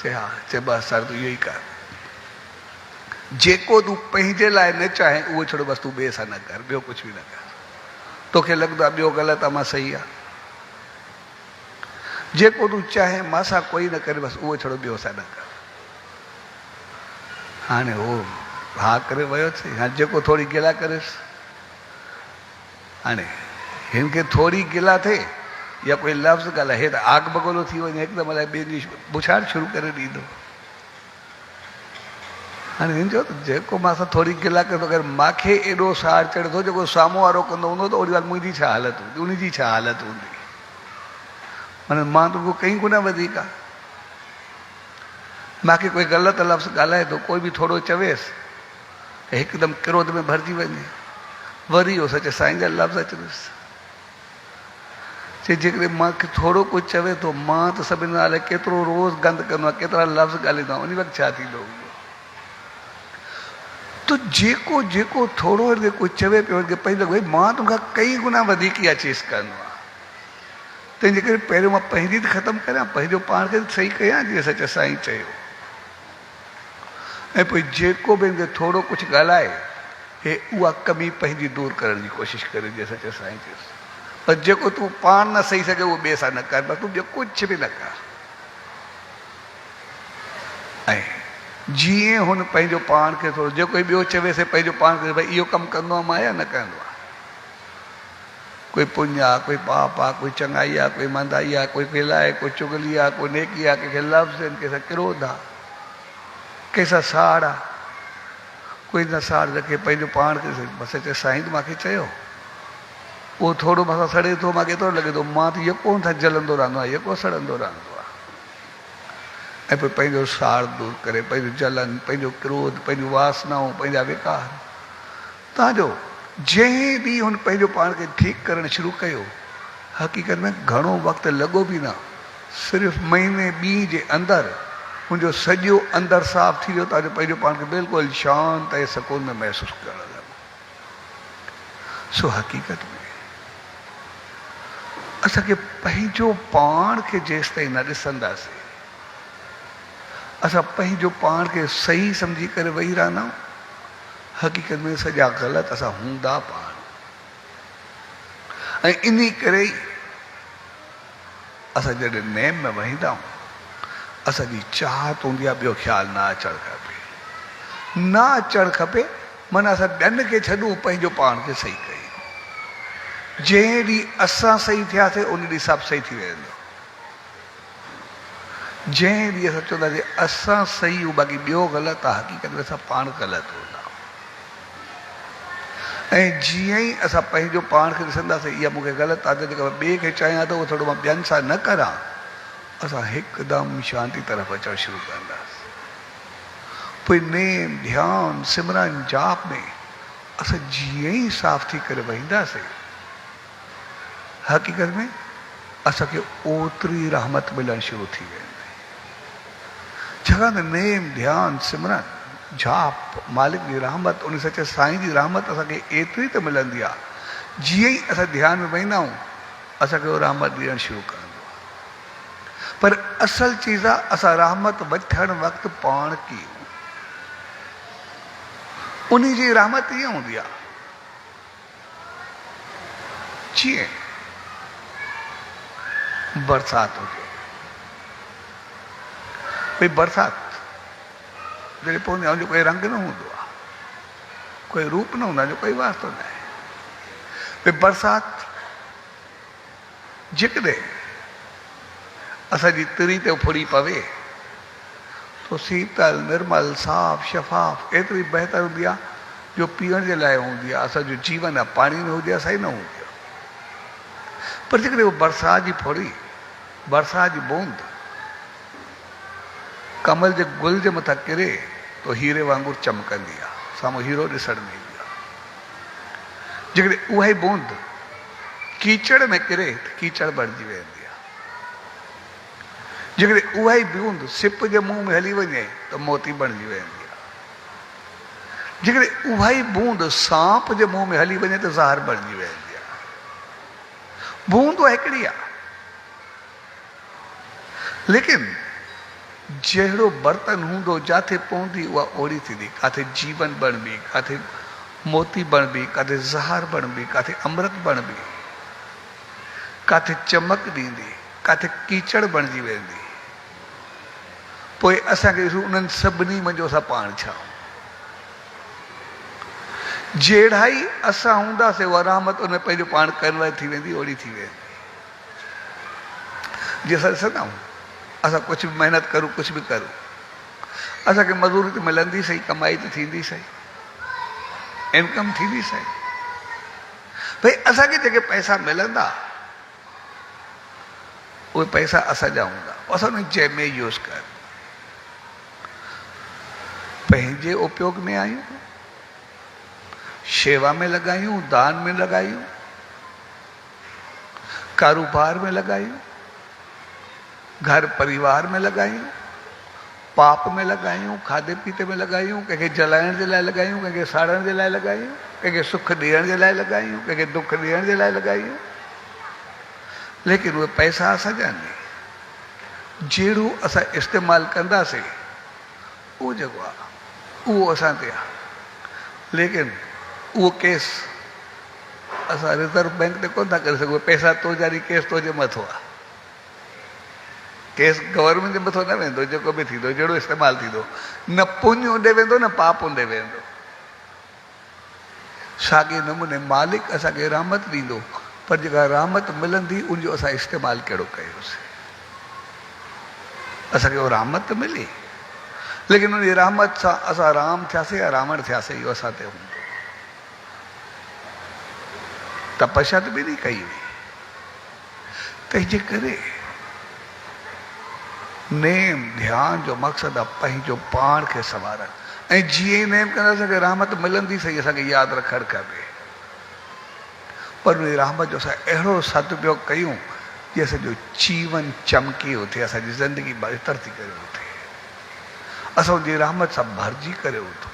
चए हा चए बसि सर तूं इहो ई कर जेको तूं पंहिंजे लाइ न चाहे उहो छॾो बसि तूं ॿिए सां न कर ॿियो कुझु बि न कर तोखे लॻंदो आहे ॿियो ग़लति आहे मां सही आहे जेको तूं चाहे मां सां कोई न करे बसि उहो छॾो ॿियो सां न कर हाणे उहो हा करे वियो थी हाणे जेको थोरी गिला करेसि हाणे हिन खे थोरी गिला थिए या कोई लफ़्ज़ ॻाल्हाए हे त आग बगोलो थी वञे हिकदमि अलाए ॿिए जी बुछाड़ शुरू करे ॾींदो हाणे हिन जो जेको मां सां थोरी गिला करे थो अगरि मूंखे एॾो सार चढ़े थो जेको साम्हूं वारो कंदो हूंदो त ओॾी महिल मुंहिंजी छा हालत हूंदी उनजी छा हालत हूंदी माना मां त को कई कोन वधीक आहे मूंखे कोई ग़लति लफ़्ज़ ॻाल्हाए थो कोई बि थोरो चवेसि त हिकदमि क्रोध में भरिजी वञे वरी उहो सच साईं जा लफ़्ज़ अचनिसि चए जेकॾहिं मूंखे थोरो कुझु चवे थो मां त सभिनि नाले केतिरो रोज़ गंद कंदो आहियां केतिरा लफ़्ज़ ॻाल्हाईंदो आहियां उन वक़्तु छा थींदो त जेको जेको थोरो हिनखे कुझु चवे पियो हिनखे पंहिंजो भई मां तोखां कई गुना वधीक इहा चीज़ कंदो आहियां तंहिंजे करे पहिरियों मां पंहिंजी त ख़तमु करियां पंहिंजो पाण खे सही कयां जीअं सच साईं चयो ऐं पोइ जेको बि हिनखे थोरो कुझु ॻाल्हाए हे उहा कमी पंहिंजी दूरि करण जी कोशिशि करे जीअं सच साईं चयोसि पर जेको तूं पाण न सही सघे उहो ॿिए सां न कर बसि तूं ॿियो कुझु बि न कर ऐं जीअं हुन पंहिंजो पाण खे थोरो जेको ॿियो चवेसि पंहिंजो पाण खे भई इहो कमु कंदो आहे मां या न कंदो आहे कोई पुण्य आहे कोई पाप आहे कोई चङाई आहे कोई मंदाई आहे कोई गिला आहे कोई चुगली आहे कोई नेकी आहे कंहिंखे लफ़्ज़ आहिनि कंहिंसां क्रोध आहे कंहिंसां साड़ आहे कोई न साड़ रखे पंहिंजो पाण खे बसि चए साईं त मूंखे चयो उहो थोरो मूंसां सड़े थो मूंखे एतिरो लॻे थो मां त यको सां जलंदो रहंदो आहियां यको सड़ंदो रहंदो आहे ऐं पोइ पंहिंजो साड़ दूरि करे पंहिंजो जलन पंहिंजो क्रोध पंहिंजूं वासनाऊं पंहिंजा विकार तव्हांजो जंहिं ॾींहुं हुन पंहिंजो पाण खे ठीकु करणु शुरू कयो, हक़ीक़त में घणो वक़्तु लॻो बि न, सिर्फ़ु महीने ॿीं जे अंदरि मुंहिंजो सॼो अंदरि साफ़ थी वियो त अॼु पंहिंजो पाण खे बिल्कुलु शांति ऐं सुकून में महसूसु करणु लॻो। सो हक़ीक़त में असांखे पंहिंजो पाण खे जेसि ताईं न ॾिसंदासीं, असां पंहिंजो पाण खे सही सम्झी करे वेही रहंदा आहियूं, हक़ीक़त में सॼा ग़लति असां हूंदा पाण। ऐं इन करे ई असां जॾहिं नेम में वहींदा आहियूं, असांजी चाहत हूंदी आहे ॿियो ख़्यालु न अचणु खपे, न अचणु खपे, माना असां ॿियनि खे छॾूं, पंहिंजो पाण खे सही कयूं। जंहिं ॾींहुं असां सही थियासीं उन ॾींहुं सभु सही थी वेंदो। जंहिं ॾींहुं असां चवंदासीं असां सही हूं बाक़ी ॿियो ग़लति आहे, हक़ीक़त में असां पाण ग़लति हूंदा। ऐं जीअं ई असां पंहिंजो पाण खे ॾिसंदासीं इहा मूंखे ग़लति आदत जेका ॿिए खे चाहियां थो उहो थोरो मां ॿियनि सां न करां, असां हिकदमि शांती तरफ़ अचणु शुरू कंदासीं। पोइ नेम ध्यानु सिमरन जाप में असां जीअं ई साफ़ थी करे वहींदासीं, हक़ीक़त में असांखे ओतिरी रहमत मिलणु शुरू थी वेंदी। छाकाणि त नेम ध्यानु सिमरन जाप मालिक जी रहमत, उन सचे साईं जी रहमत असांखे एतिरी त मिलंदी आहे, जीअं ई असां ध्यानु में वेहींदा आहियूं असांखे उहो रहमत ॾियणु शुरू कंदो आहे। पर असल चीज़ आहे असां रहमत वठणु वक़्तु पाण कयूं, उन जी रहमत ईअं हूंदी आहे जीअं बरसाति हुजे। भई बरसाति जॾहिं पवंदी आहे, उनजो कोई रंग न हूंदो आहे, कोई रूप न हूंदो आहे, जो कोई वास्तो न आहे। भई बरसाति जेकॾहिं असांजी तिरी ते उफड़ी पवे तो शीतल निर्मल साफ़ शफ़ाफ़ एतिरी बहितर हूंदी आहे जो पीअण जे लाइ हूंदी आहे। असांजो जीवन आहे, पाणी न हुजे असां ई न हूंदी आहे। पर जेकॾहिं उहो बरसाति जी फुड़ी, बरसाति जी बूंद कमल जे गुल जे मथां किरे तो हीरे वांगुरु चमकंदी आहे, साम्हूं हीरो ॾिसण में ईंदी आहे। जेकॾहिं उहा ई बूंद कीचड़ में किरे त कीचड़ बणिजी वेंदी आहे। जेकॾहिं उहा ई बूंद सिप जे मुंहं में हली वञे त मोती बणिजी वेंदी आहे। जेकॾहिं उहा ई बूंद सांप जे मुंहं में हली वञे त ज़हर बणिजी वेंदी आहे। बूंद उहा हिकिड़ी आहे, लेकिन जहिड़ो बर्तन हूंदो जिथे पवंदी उहा ओड़ी थींदी। किथे जीवन बणबी, किथे मोती बणबी, किथे ज़हर बणबी, किथे अमृत बणबी, किथे चमक ॾींदी, किथे कीचड़ बणिजी वेंदी। पोइ असांखे उन्हनि सभिनी मंझि असां पाण छा, जहिड़ा ई असां हूंदासीं उहा रहमत उन पंहिंजो पाण कन्वर्ट थी वेंदी, ओड़ी थी वेंदी। जीअं असां ॾिसंदा आहियूं, असां कुझु बि महिनत करूं, कुझु बि करूं, असांखे मज़दूरी त मिलंदी सही, कमाई त थींदी सही, इनकम थींदी सही। भई असांखे जेके पैसा मिलंदा उहे पैसा असांजा हूंदा, असां उन जंहिं में यूज़ कर, पंहिंजे उपयोग में आहियूं, शेवा में लॻायूं, दान में लॻायूं, कारोबार में लॻायूं, घर परिवार में लॻायूं, पाप में लॻायूं, खाधे पीते में लॻायूं, कंहिंखे जलाइण जे लाइ लॻायूं, कंहिंखे साड़ण जे लाइ लॻायूं, कंहिंखे सुख ॾियण जे लाइ लॻायूं, कंहिंखे दुख ॾियण जे लाइ लॻायूं। लेकिन उहे पैसा असांजा आहिनि। जहिड़ो असां इस्तेमालु कंदासीं उहो जेको आहे उहो असां ते आहे। लेकिन उहो केस असां रिज़र्व बैंक ते कोन था करे सघूं। पैसा तो जारी केस तुंहिंजे मथो आहे। केस गवर्नमेंट जे मथो न वेंदो, जेको बि थींदो, जहिड़ो इस्तेमालु थींदो, न पुञ होॾे वेंदो न पाप होॾे वेंदो। साॻे नमूने मालिक असांखे रहमत ॾींदो, पर जेका रहमत मिलंदी उनजो असां इस्तेमालु कहिड़ो कयोसीं। असांखे उहा रहमत त मिली, लेकिन उन रहमत सां असां राम थियासीं या रावण थियासीं, इहो असां ते हूंदो। तपस्या त बि नहीं कई हुई। तंहिंजे करे नेम ध्यान जो मक़सदु आहे पंहिंजो पाण खे संवारणु। ऐं जीअं ई नेम कंदासीं असांखे रहमत मिलंदी सही, असांखे यादि रखणु खपे पर उन रहमत जो असां अहिड़ो सदुपयोग कयूं जीअं असांजो जीवन चमकी उथे, असांजी ज़िंदगी बहितर थी करे उथे, असां उनजी रहमत सां भरिजी करे उथूं।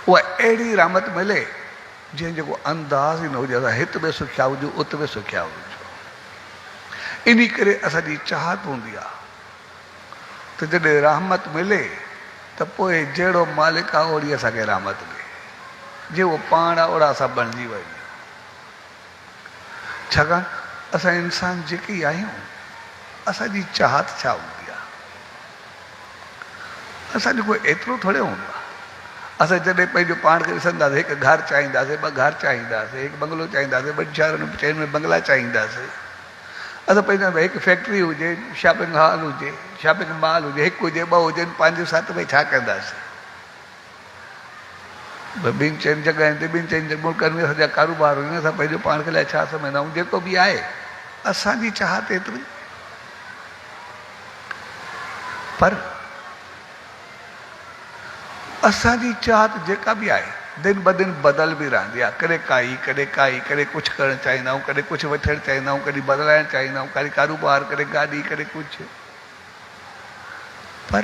उहा अहिड़ी रहमत मिले जंहिं जेको अंदाज़ ई न हुजे असां हित में सुखिया हुजूं उत में सुखिया हुजूं। इन करे असांजी चाहत हूंदी आहे त जॾहिं रहमत मिले त पोइ जहिड़ो मालिक आहे ओड़ी असांखे रहमत ॾे, जे उहो पाण आहे ओड़ा असां बणिजी वञूं। छाकाणि असां इंसान जेके ई आहियूं, असांजी चाहत छा हूंदी आहे? असांजो कोई एतिरो थोरे हूंदो आहे। असां जॾहिं पंहिंजो पाण खे ॾिसंदासीं, हिकु घर चाहींदासीं, ॿ घर चाहींदासीं, हिकु बंगलो चाहींदासीं, ॿ चइनि में बंगला चाहींदासीं। असां पंहिंजा हिकु फैक्ट्री हुजे, शॉपिंग हॉल हुजे, शॉपिंग मॉल हुजे, हिकु हुजे, ॿ हुजनि, पंहिंजे साथ में छा कंदासीं? ॿिनि चइनि जॻहियुनि ते, ॿिनि चइनि मुल्कनि में सॼा कारोबार हुजनि, असां पंहिंजो पाण खे लाइ छा सम्झंदा आहियूं? जेको बि आहे असांजी चाहत एतिरी। पर असांजी चाहत जेका बि आहे दिन ब दिन बदल बि रहंदी आहे। कॾहिं काई, कॾहिं काई, कॾहिं कुझु करणु चाहींदा आहियूं, कॾहिं कुझु वठणु चाहींदा आहियूं, कॾहिं बदिलाइणु चाहींदा आहियूं, कॾहिं कारोबार, कॾहिं गाॾी, कॾहिं कुझु। पर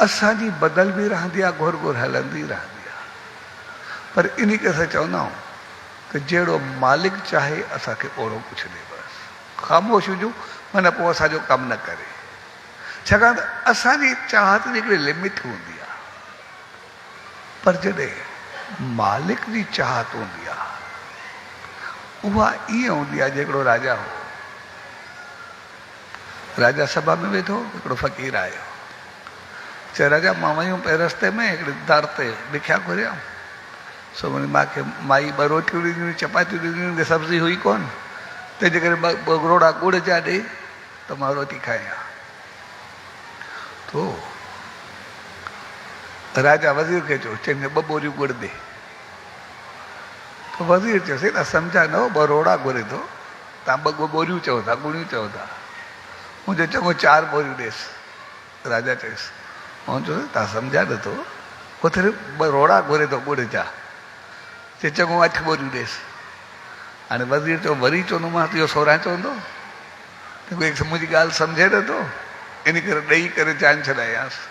असांजी बदल बि रहंदी आहे, घुर घुर हलंदी रहंदी आहे। पर इन करे असां चवंदा आहियूं त जहिड़ो मालिक चाहे असांखे ओहिड़ो कुझु ॾे, बसि ख़ामोश हुजूं, माना पोइ असांजो कमु न करे। छाकाणि त असांजी चाहत जी हिकिड़ी लिमिट हूंदी आहे, पर जॾहिं मालिक जी चाहत हूंदी आहे उहा ईअं हूंदी आहे। हिकिड़ो राजा हो, राजा सभा में वेठो, हिकिड़ो फ़क़ीर आयो, चए राजा मां वयूं पे रस्ते में हिकिड़े दर ते भिख्या घुरिया, सो मुंहिंजी माउ खे माई ॿ रोटियूं ॾिनियूं, चपातियूं ॾिनियूं, सब्ज़ी हुई कोन, तंहिंजे करे ॿ रोड़ा गुड़ जा ॾे त मां रोटी खायां। तो राजा वज़ीर खे चयो, चईं ॿ बोरियूं गुड़ ॾे। तो वज़ीर चयोसि त सम्झा न, 2 रोड़ा घुरे थो, तव्हां 2 बोरियूं चओ था, गुड़ियूं चओ था, मुंहिंजो चङो 4 बोरियूं ॾेसि। राजा चयुसि, मां चयो तव्हां सम्झा नथो, उते 2 रोड़ा घुरे थो गुड़ जा, चए चङो 8 बोरियूं ॾेसि। हाणे वज़ीर चयो, वरी चवंदोमांसि इहो सोरहं चवंदो, त कोई मुंहिंजी ॻाल्हि सम्झे नथो, इन करे ॾेई करे जान छॾायांसि।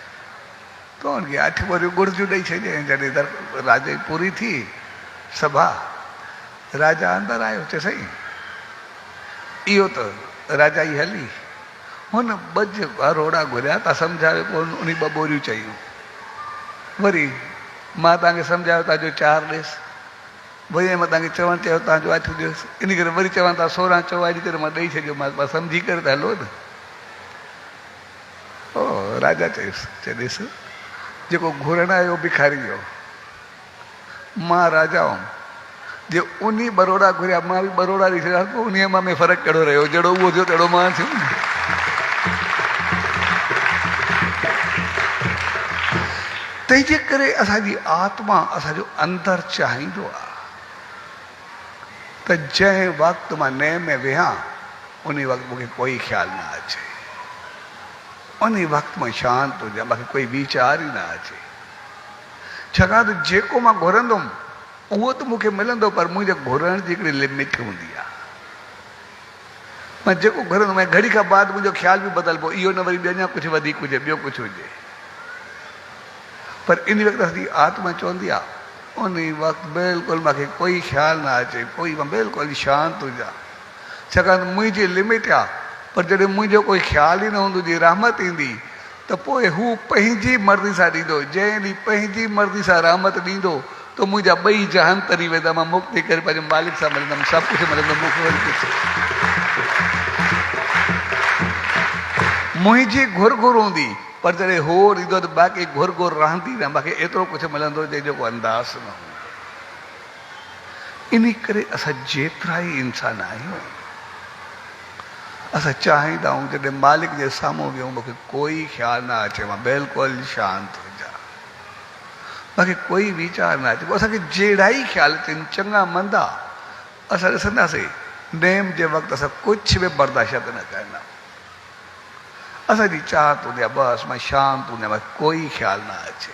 तो हुनखे 8 बोरियूं गुड़ जूं ॾेई छॾियईं। जॾहिं राजा जी पूरी थी सभा, राजा अंदरि आयो, चए साईं इहो त राजा ई हली, हुन 2 रोड़ा घुरिया, तव्हां सम्झायो कोन, उन 2 बोरियूं चयूं, वरी मां तव्हांखे सम्झायो तव्हांजो 4 ॾेसि, वरी मां तव्हांखे चवणु चयो तव्हांजो 8 ॾेसि, इन करे वरी चवनि था 16 चओ, अॼु करे मां ॾेई छॾियो, मां सम्झी करे त हलो न। ओ राजा चयुसि, चए ॾिस, जेको घुरण आयो भिखारी हो, मां राजा हुउमि, जे उन 2 रोड़ा घुरिया मां बि 2 रोड़ा ॾेई छॾिया, पोइ उन मां में फ़र्क़ु कहिड़ो रहियो? जहिड़ो उहो थियो तहिड़ो मां थियुमि। तंहिंजे करे असांजी आत्मा असांजो अंदरि चाहींदो आहे त जंहिं वक़्तु मां नेम में वेहां उन वक़्तु मूंखे कोई ख़्यालु न अचे, उन वक़्तु मां शांति हुजां, मूंखे कोई वीचार ई न अचे। छाकाणि त जेको मां घुरंदुमि उहो त मूंखे मिलंदो, पर मुंहिंजे घुरण जी हिकिड़ी लिमिट हूंदी आहे। मां जेको घुरंदुमि ऐं घड़ी खां बाद मुंहिंजो ख़्यालु बि बदिलबो, इहो न वरी अञा कुझु वधीक हुजे, ॿियो कुझु हुजे। पर इन वक़्तु असांजी आत्मा चवंदी आहे उन वक़्तु बिल्कुलु मूंखे कोई ख़्यालु न अचे, कोई मां बिल्कुलु शांति हुजां, छाकाणि मुंहिंजी लिमिट आहे। पर जॾहिं मुंहिंजो कोई ख़्यालु ई न हूंदो, जी रहमत ईंदी, त पोइ हू पंहिंजी मर्ज़ी सां ॾींदो। जंहिं ॾींहुं पंहिंजी मर्ज़ी सां रहमत ॾींदो त मुंहिंजा 2 जहान तरी वेंदा, मां मुक्ति करे पंहिंजे मालिक सां मिलंदुमि, सभु कुझु मिलंदो मूंखे। वरी कुझु मुंहिंजी घुर घुर हूंदी, पर जॾहिं हो ॾींदो त बाक़ी घुर घुर रहंदी न, मूंखे एतिरो कुझु मिलंदो जंहिंजो को अंदाज़ न हूंदो। इन करे असां जेतिरा ई इंसान आहियूं, असां चाहींदा आहियूं जॾहिं मालिक जे साम्हूं वियूं मूंखे कोई ख़्यालु न अचे, मां बिल्कुलु शांति हुजां, मूंखे कोई वीचार न अचे। पोइ असांखे जहिड़ा ई ख़्याल अचनि, चङा मंदा, असां ॾिसंदासीं नेम जे वक़्तु असां कुझु बि बर्दाश्त न कंदा, असांजी चाहत हूंदी आहे बसि मां शांति हूंदी आहियां, मूंखे कोई ख़्यालु न अचे,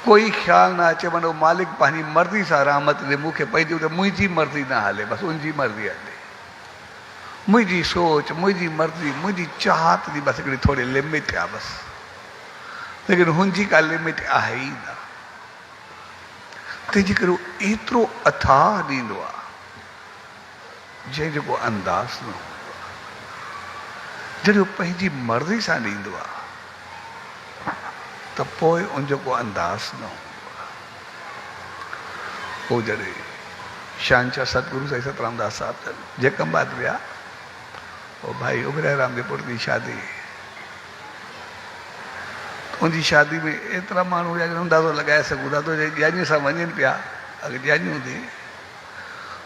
कोई ख्याल ना अचे मानो मालिक पंहिंजी मर्ज़ी सां रहमत ॾे मूंखे पंहिंजी मुंहिंजी मर्ज़ी न हले, बसि उनजी मर्ज़ी हले, मुंहिंजी सोच, मुंहिंजी मर्ज़ी, मुंहिंजी चाहत जी बसि हिकिड़ी थोरी लिमिट आहे बसि, लेकिन हुनजी का लिमिट आहे ई न। तंहिंजे करे एतिरो अथाह ॾींदो आहे जंहिं जेको अंदाज़ न हूंदो आहे। जॾहिं पंहिंजी मर्ज़ी सां ॾींदो आहे त पोइ उनजो को अंदाज़ न हूंदो आहे। पोइ जॾहिं शहंशाह सतगुरु साईं सतराम दास साहिब जन जेकंबाद विया, पोइ भाई उबराराम जे पुट जी शादी, उनजी शादी में एतिरा माण्हू हुया जो अंदाज़ो लॻाए सघूं था, तो ॼाञूं सां वञनि पिया, अगरि ॼाञूं हूंदी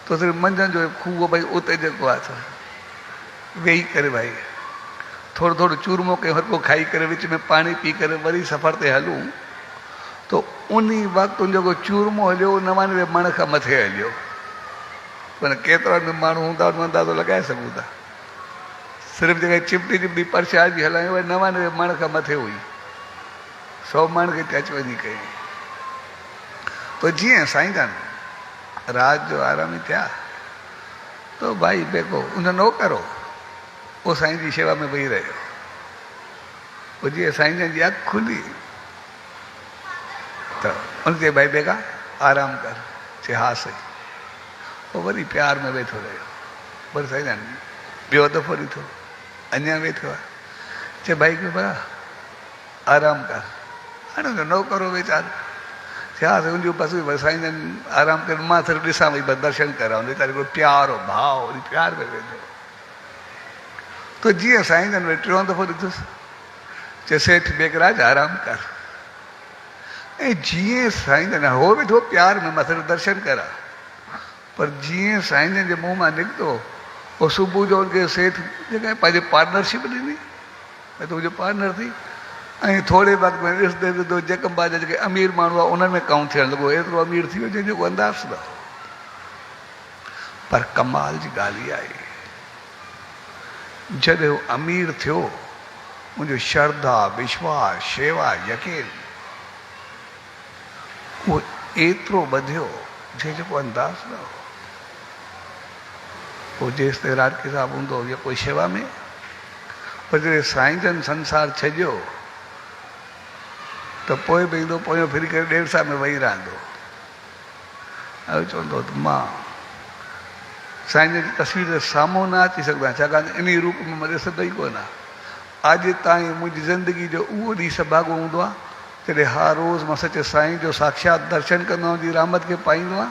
त सिर्फ़ु मंझंदि जो खूह भई उते जेको आहे वेही करे भाई थोरो थोरो चूरमो कयूं, हर को खाई करे विच में पाणी पी करे वरी सफ़र ते हलूं, तो उन वक़्तु उन जेको चूरमो हलियो 99 मण खां मथे हलियो। माना केतिरा बि माण्हू हूंदा उन अंदाज़ो लॻाए सघूं था। सिर्फ़ु जेका चिमटी चिमटी परसाद जी हलायूं 99 मण खां मथे हुई, 100 मण खे टच वञी कई। तो जीअं साईं जन रात जो आरामी थिया, तो भाई बेको उन नो करो, वो साईं जी शेवा में वेही रहियो। वो जीअं साईं जन जी अखि खुली तो उनखे भाई बेगा आराम कर, चए हा सही। वो वरी प्यार में वेठो रहियो। वरी साईं जन ॿियो दफ़ो ॾिठो, अञा वेठो आहे, चए भाई के बड़ा आराम कर, हाणे उनजो नौकरो वीचारो छा उनजो बसि साईं जन आराम कर, मां सिर्फ़ु ॾिसां भई बसि दर्शन करां, वीचारो हिकिड़ो प्यार हो भाव, वरी प्यार में वेंदो। तो जीअं साईं जन वरी टियों दफ़ो ॾिठुसि, चए सेठ बेगराज आराम कर। ऐं जीअं साईं जन हो वेठो प्यार में, मां सिर्फ़ु दर्शन करां, पर जीअं साईं जन जे मुंहं मां निकितो, पोइ सुबुह जो उनखे सेठ जेका पंहिंजे पार्टनरशिप ॾिनी, भई तुंहिंजो पार्टनर थी। ऐं थोरे वक़्त में ॾिसंदे ॾिसंदे जेकंबा जा जेके अमीर माण्हू आहे उन्हनि में काउंट थियणु लॻो, एतिरो अमीर थी वियो जंहिंजो को अंदाज़ न। पर कमाल जी ॻाल्हि इहा आहे, जॾहिं हू अमीर थियो, मुंहिंजो श्रद्धा, विश्वास, शेवा, यकीन उहो एतिरो वधियो जंहिंजो को अंदाज़ न हो। पोइ जेसि ताईं राटके साहिब हूंदो या कोई शेवा में, पर जॾहिं साईं जन संसार छॾियो त पोइ बि ईंदो, पोयों फिरी करे 1.5 साल में वेही रहंदो। ऐं चवंदो त मां साईं जन जी तस्वीर जे साम्हूं न अची सघंदो आहियां, छाकाणि इन रूप में मां ॾिसंदो ई कोन आहियां। अॼु ताईं मुंहिंजी ज़िंदगी जो उहो ॾींहुं सभाॻो हूंदो आहे जॾहिं हर रोज़ मां सचे साईं जो साक्षात दर्शन कंदो आहियां, जी रहमत खे पाईंदो आहियां।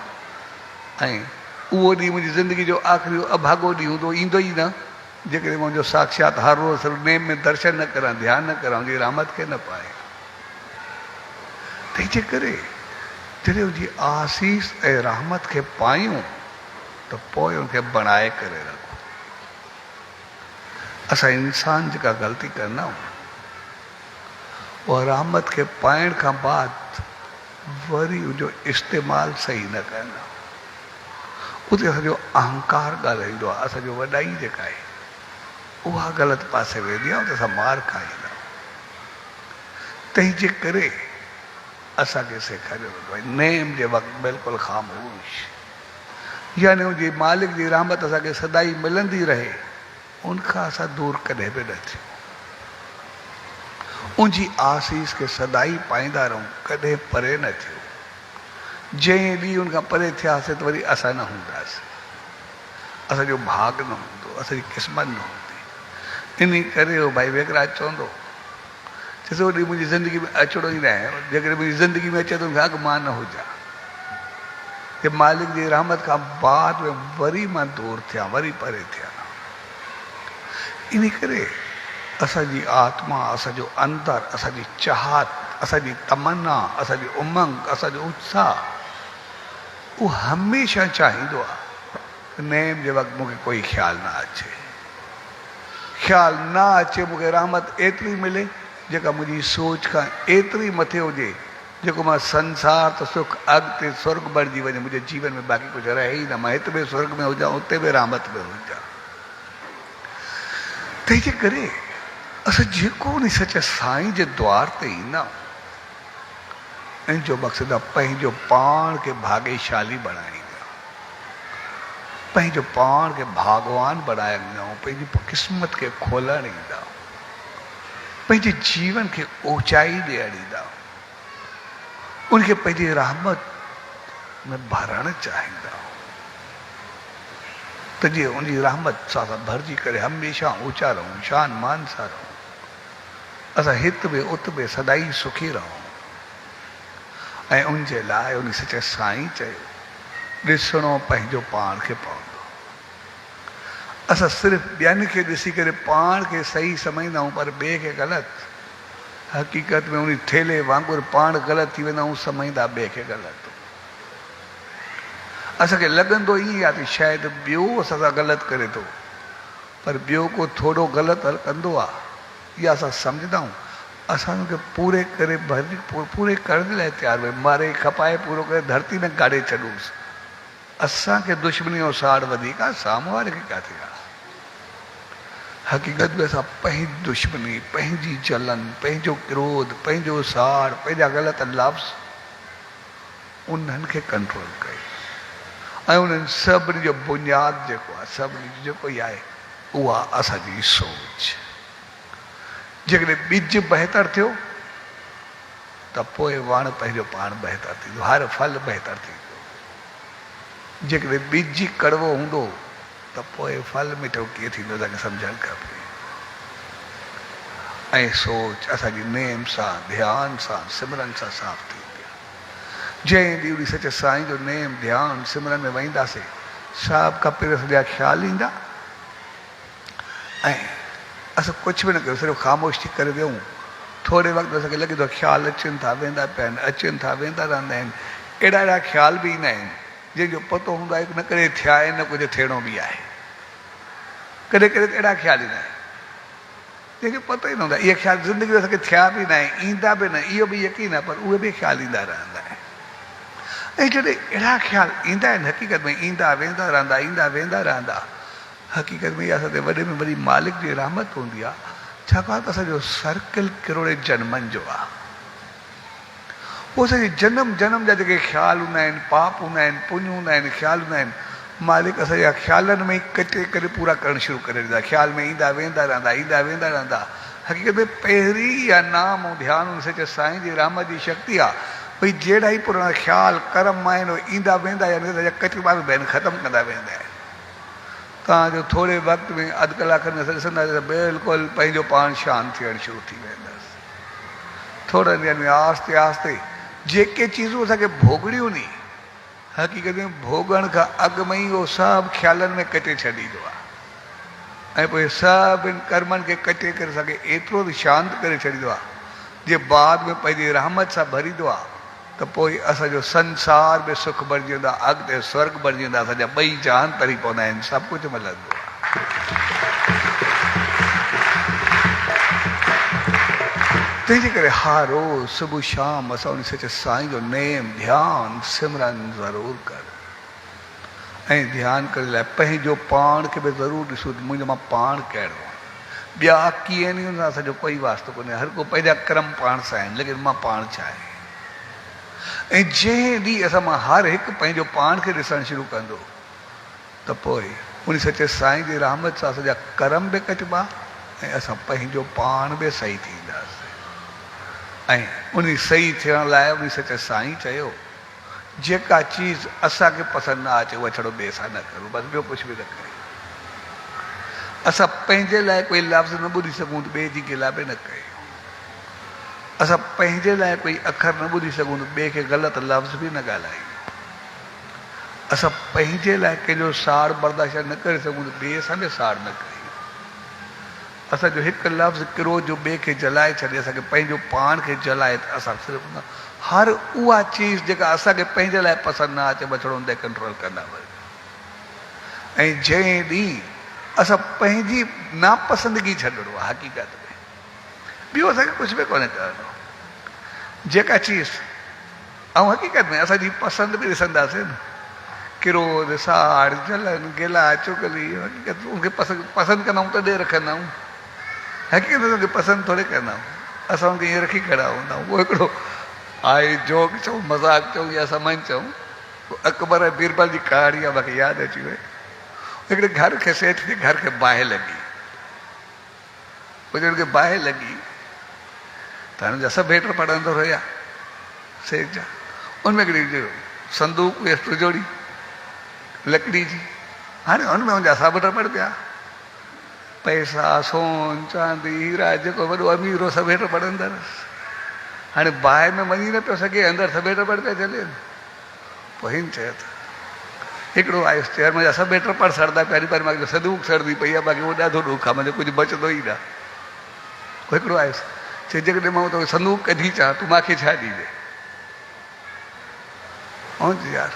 ऐं उहो ॾींहुं मुंहिंजी ज़िंदगी जो आख़िरी अभाॻो ॾींहुं हूंदो, ईंदो ई न, जेकॾहिं मुंहिंजो साक्षात हर रोज़ सिर्फ़ु नेम में दर्शन न करां, ध्यानु न करां, जी रहमत खे न पाए। तंहिंजे करे जॾहिं उनजी आसीस ऐं रहमत खे पायूं त पोइ उनखे बणाए करे रखो। असां इंसान जेका ग़लती कंदा आहियूं, उहा रहमत खे पाइण खां बाद वरी उनजो इस्तेमालु सही न कंदा, उते असांजो अहंकार ॻाल्हाईंदो आहे, असांजो वॾाई जेका आहे उहा ग़लति पासे वेंदी आहे, उते असां मार खाईंदा आहियूं। तंहिंजे करे असांखे सेखारियो वेंदो आहे नेम जे वक़्तु बिल्कुलु ख़ामोश, यानी उनजी मालिक जी रहमत असांखे सदाई मिलंदी रहे, उनखां असां दूर कॾहिं बि न थियूं। उनजी आसीस खे सदाई पाईंदा रहूं, कॾहिं परे न थियूं। जंहिं ॾींहुं उनखां परे थियासीं त वरी असां न हूंदासीं, असांजो भाग न हूंदो, असांजी क़िस्मत न हूंदी। इन करे हो भाई वेगराज चवंदो, सो ॾींहुं मुंहिंजी ज़िंदगी में अचिणो ई न आहे, जेकॾहिं मुंहिंजी ज़िंदगी में अचे त उनखां अॻु मां न हुजां, कि मालिक जी रहमत खां बाद में वरी मां दूर थियां, वरी परे थियां। इन करे असांजी आत्मा, असांजो अंदर, असांजी चाहत, असांजी तमन्ना, असांजी उमंग, असांजो उत्साह, उहो हमेशह चाहींदो आहे नेम जे वक़्तु मूंखे कोई ख़्यालु न अचे, ख़्यालु न अचे, मूंखे रहमत एतिरी मिले जेका मुंहिंजी सोच खां एतिरी मथे हुजे, जेको मां संसार त सुख अॻिते स्वर्ग बणिजी वञे, मुंहिंजे जीवन में बाक़ी कुझु रहे ई न, मां हिते बि स्वर्ग में हुजां, उते बि रहमत में हुजां। तंहिंजे करे असां जेको उन सच साईं जे द्वार ते ईंदा आहियूं, इन जो मक़सदु आहे पंहिंजो पाण खे भाग्यशाली बणाईंदा, पंहिंजो पाण खे भगवान बणाईंदा, पंहिंजी क़िस्मत खे खोलण ईंदा, पंहिंजे जीवन खे ऊचाई ॾियण ईंदा, उनखे पंहिंजी रहमत में भरण चाहींदा, त जीअं उनजी रहमत सां भरिजी करे हमेशह ऊचा रहूं, शान मान सां रहूं, असां हित में उत में सदाई सुखी रहूं। ऐं उनजे लाइ उन सचे साईं चयो ॾिसणो पंहिंजो पाण खे पवंदो। असां सिर्फ़ु ॿियनि खे ॾिसी करे पाण खे सही सम्झंदा आहियूं, पर ॿिए खे ग़लति। हक़ीक़त में उन थेले वांगुरु पाण ग़लति थी वेंदा आहियूं, सम्झंदा ॿिए खे ग़लति। असांखे लॻंदो ईअं आहे त शायदि ॿियो असां सां ग़लति करे थो, पर ॿियो को थोरो ग़लति हल कंदो आहे, इहा असां सम्झंदा आहियूं। असां हुनखे पूरे करे पूरे करण जे लाइ तयारु भई मारे खपाए पूरो करे धरती में गाड़े छॾूंसि। असांखे दुश्मनी जो साड़ वधीक आहे, साम्हूं वारे खे किथे आहे। हक़ीक़त में असां पंहिंजी दुश्मनी, पंहिंजी जलन, पंहिंजो क्रोध, पंहिंजो साड़, पंहिंजा ग़लति लफ़्ज़, उन्हनि खे कंट्रोल कयो। ऐं उन्हनि सभिनी जो बुनियादु जेको आहे, सभिनी जो जेको ई आहे, उहा असांजी सोच। जेकॾहिं ॿिज बहितर थियो त पोइ वण पंहिंजो पाण बहितर थींदो, हर फल बहितर थींदो। जेकॾहिं ॿिज कड़वो हूंदो त पोइ फल मिठो कीअं थींदो, तव्हांखे सम्झणु खपे। ऐं सोच असांजी नेम सां, ध्यान सां, सिमरन सां साफ़ थींदी आहे। जंहिं ॾींहुं उन सचे साईं जो नेम ध्यानु सिमरन में वेंदासीं, साफ़ कपिड़े सॼा ख़्याल ईंदा। ऐं असां कुझु बि न कयूं, सिर्फ़ु ख़ामोश थी करे वियूं, थोरे वक़्तु असांखे लॻे थो ख़्याल अचनि था वेंदा पिया आहिनि, अचनि था वेंदा रहंदा आहिनि। अहिड़ा अहिड़ा ख़्याल बि ईंदा आहिनि जंहिंजो पतो हूंदो आहे न करे थिया आहिनि, न कुझु थियणो बि आहे। कॾहिं कॾहिं त अहिड़ा ख़्याल ईंदा आहिनि जंहिंखे पतो ई न हूंदो आहे, इहे ख़्याल ज़िंदगी में असांखे थिया बि न आहिनि, ईंदा बि न, इहो बि यकीन आहे, पर उहे बि ख़्याल ईंदा रहंदा आहिनि। ऐं जॾहिं अहिड़ा ख़्याल ईंदा आहिनि, हक़ीक़त में ईंदा वेंदा रहंदा, ईंदा वेंदा रहंदा, हक़ीक़त में इहा असांजे वॾे में वॾी मालिक जी रहमत हूंदी आहे। छाकाणि त असांजो सर्कल किरोड़े जन्मनि जो आहे। उहो असांजे जनम जनम जा जेके ख़्याल हूंदा आहिनि, पाप हूंदा आहिनि, पुञ हूंदा आहिनि, ख़्याल हूंदा आहिनि, मालिक असांजा ख़्यालनि में ई कटे करे पूरा करणु शुरू करे ॾींदा। ख़्याल में ईंदा वेंदा रहंदा, ईंदा वेंदा रहंदा। हक़ीक़त में पहिरीं इहा नाम ऐं ध्यानु हुन सचे साईं जी रहमत जी शक्ति आहे। भई जहिड़ा ई पुराणा ख़्याल कर्म आहिनि, ईंदा वेंदा यानी कटिबा बि आहिनि, ख़तमु कंदा वेंदा आहिनि। तव्हांजो थोरे वक़्त में अधु कलाक में असां ॾिसंदासीं त बिल्कुलु पंहिंजो पाण शांति थियणु शुरू थी वेंदासीं। थोरनि ॾींहंनि में आहिस्ते आहिस्ते जेके चीज़ूं असांखे भोगड़ियूं नी, हक़ीक़त में भोगण खां अॻु में ई उहो सभु ख़्यालनि में कटे छॾींदो आहे। ऐं पोइ सभिनि कर्मनि खे कटे करे असांखे एतिरो त शांति करे छॾींदो आहे, जे बाद में पंहिंजी रहमत सां भरींदो आहे, त पोइ असांजो संसार में सुख भरिजी वेंदो आहे, अॻिते स्वर्ग भरिजी वेंदा, असांजा ॿई जहान तरी पवंदा आहिनि, सभु कुझु मिलंदो आहे। तंहिंजे करे हर रोज़ सुबुह शाम असां उन सचे साईं जो नेम ध्यानु सिमरन ज़रूरु कर। ऐं ध्यानु करण लाइ पंहिंजो पाण खे बि ज़रूरु ॾिसो, मुंहिंजो मां पाण कहिड़ो आहे। ॿिया कीअं नहीं हुन असांजो कोई वास्तो कोन्हे, हर को पंहिंजा कर्म पाण सां आहिनि, लेकिन मां पाण छा आहे। ऐं जंहिं ॾींहुं असां मां हर हिकु पंहिंजो पाण खे ॾिसणु शुरू कंदो, त पोइ उन सचे साईं जी रहमत सां असांजा कर्म बि कटिबा ऐं असां पंहिंजो पाण बि सही थींदासीं। ऐं उन सही थियण लाइ उन सचे साईं चयो, जेका चीज़ असांखे पसंदि न अचे उहा छड़ो ॿिए सां न करूं, बसि ॿियो कुझु बि न कयूं। असां पंहिंजे लाइ कोई लफ़्ज़ न ॿुधी सघूं त ॿिए जी गिला बि न कयूं। असां पंहिंजे लाइ कोई अखर न ॿुधी सघूं त ॿिए खे ग़लति लफ़्ज़ बि न ॻाल्हायूं। असां पंहिंजे लाइ कंहिंजो साड़ बर्दाश्त न करे सघूं त ॿिए सां बि साड़ न कयूं। असांजो हिकु लफ़्ज़ किरोध जो ॿिए खे जलाए छॾे, असांखे पंहिंजो पाण खे जलाए, त असां सिर्फ़ु न हर उहा चीज़ जेका असांखे पंहिंजे लाइ पसंदि न अचे बछड़ो हुन ते कंट्रोल कंदा वञूं। ऐं जंहिं ॾींहुं असां पंहिंजी नापसंदगी छॾिणो आहे, हक़ीक़त में ॿियो असांखे कुझु बि कोन्हे करिणो। जेका चीज़ ऐं हक़ीक़त में असांजी पसंदि बि ॾिसंदासीं न, किरोध साड़ जलन गिला चुगली, हक़ीक़त उनखे पसंदि कंदा आहियूं तॾहिं रखंदा आहियूं। हक़ीक़त में उनखे पसंदि थोरे कंदा आहियूं, असां उनखे ईअं रखी खड़ा हूंदा आहियूं। उहो हिकिड़ो आई जोक चऊं, मज़ाक चऊं या समझ चऊं, अकबर ऐं बीरबल जी कहाणी आहे, मूंखे यादि अची वई। हिकिड़े घर खे सेठ जे घर खे बाहि लॻी, पोइ खे बाहि लॻी त हुनजा सभु हेठि पढ़ंदड़ हुया सेठ जा। उनमें हिकिड़ी संदूक हुयसि तिजोरी लकड़ी जी। हाणे हुनमें हुनजा सभु रबड़ पिया, पैसा, सोन, चांदी, हीरा, जेको वॾो अमीर हो सभु हेठि पढ़ंदड़। हाणे बाहि में वञी न पियो सघे, अंदरि सभु रबड़ पिया चले। पोइ हिन चयो त हिकिड़ो आयुसि चेयर मुंहिंजा सभु हेठि रबड़ सड़ंदा पिया, पर मूंखे संदूक सड़ंदी पई आहे, बाक़ी उहो ॾाढो ॾुख आहे, मुंहिंजो कुझु बचंदो ई न। पोइ हिकिड़ो आयुसि चए जेकॾहिं मां तोखे संदूक कढी अचां, तूं मूंखे छा ॾींदे? ऐं यार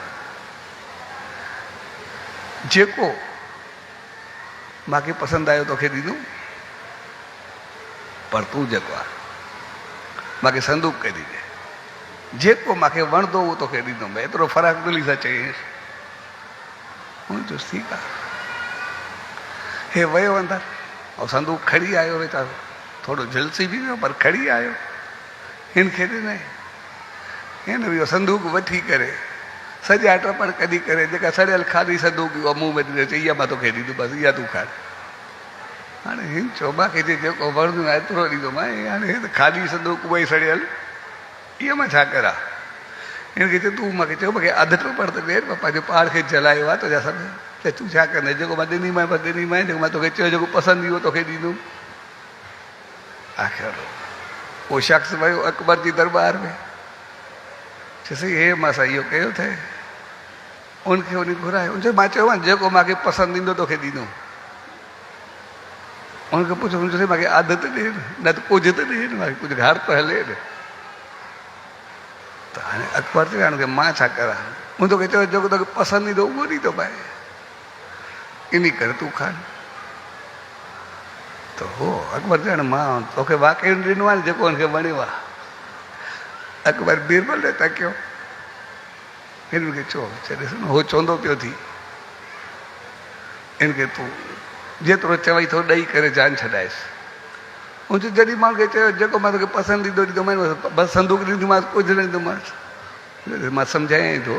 जेको मूंखे पसंदि आयो तोखे ॾींदुमि, पर तूं जेको आहे मूंखे संदूक कढी ॾे, जेको मूंखे वणंदो उहो तोखे ॾींदुमि। एतिरो फ़र्क़ु दिली सां चयईंसि। हुन चयुसि ठीकु आहे। हे वियो अंदरि ऐं संदूक खणी आयो, वीचारो थोरो झलसी बि वियो पर खणी आयो। हिन खे ॾिनई, हिन वियो संदूक वठी करे सॼा टपड़ कढी करे जेका सड़ियल खाली संदूक मुंहुं में ॾिनो, चई इहा मां तोखे ॾींदुमि, बसि इहा तूं खाए। हाणे हिन चयो मूंखे जेको वणंदो आहे एतिरो ॾींदोमांइ, हाणे हे त ख़ाली संदूक उहा ई सड़ियल, इहा मां छा करां? हिनखे चयो तूं मूंखे चयो मूंखे अधु टपड़ त ॾे, मां पंहिंजे पाण खे जलायो आहे तुंहिंजा सभु, त तूं छा कंदे? जेको मां ॾिनीमांइ बसि ॾिनीमांइ, जेको मां तोखे चयो जेको पसंदि ईंदो तोखे ॾींदुमि। आख़िर उहो शख़्स वियो अकबर जी दरबार में, चयोसि हे मां सां इहो कयो अथई। उनखे उन घुरायो, उन मां चयो आहे जेको मूंखे पसंदि ईंदो तोखे ॾींदुमि। उनखे पुछो, उन चयोसि मूंखे आदत ॾे न त कुझु त ॾे, मूंखे कुझु घर त हले न। त हाणे अकबर चयो हाणे मां छा करां? मूं तोखे चयो जेको तोखे पसंदि ईंदो उहो ॾींदो पाए, इन करे तूं खा। त हो अकबर चयो हाणे मां तोखे वाक़ई ॾिनो आहे जेको हुनखे वणियो आहे। अकबर बीरबल ॾे तकियो, हिनखे चयो ॾिस न हो चवंदो पियो थी, हिनखे तूं जेतिरो चवई थो ॾेई करे जान छॾाइसि। हुन चयो जॾहिं मां हुनखे चयो जेको मां तोखे पसंदि ईंदो ॾींदोमांइ, बसि संदूक ॾींदोमांसि, कुझु न ॾींदोमांसि। मां सम्झायईं थो,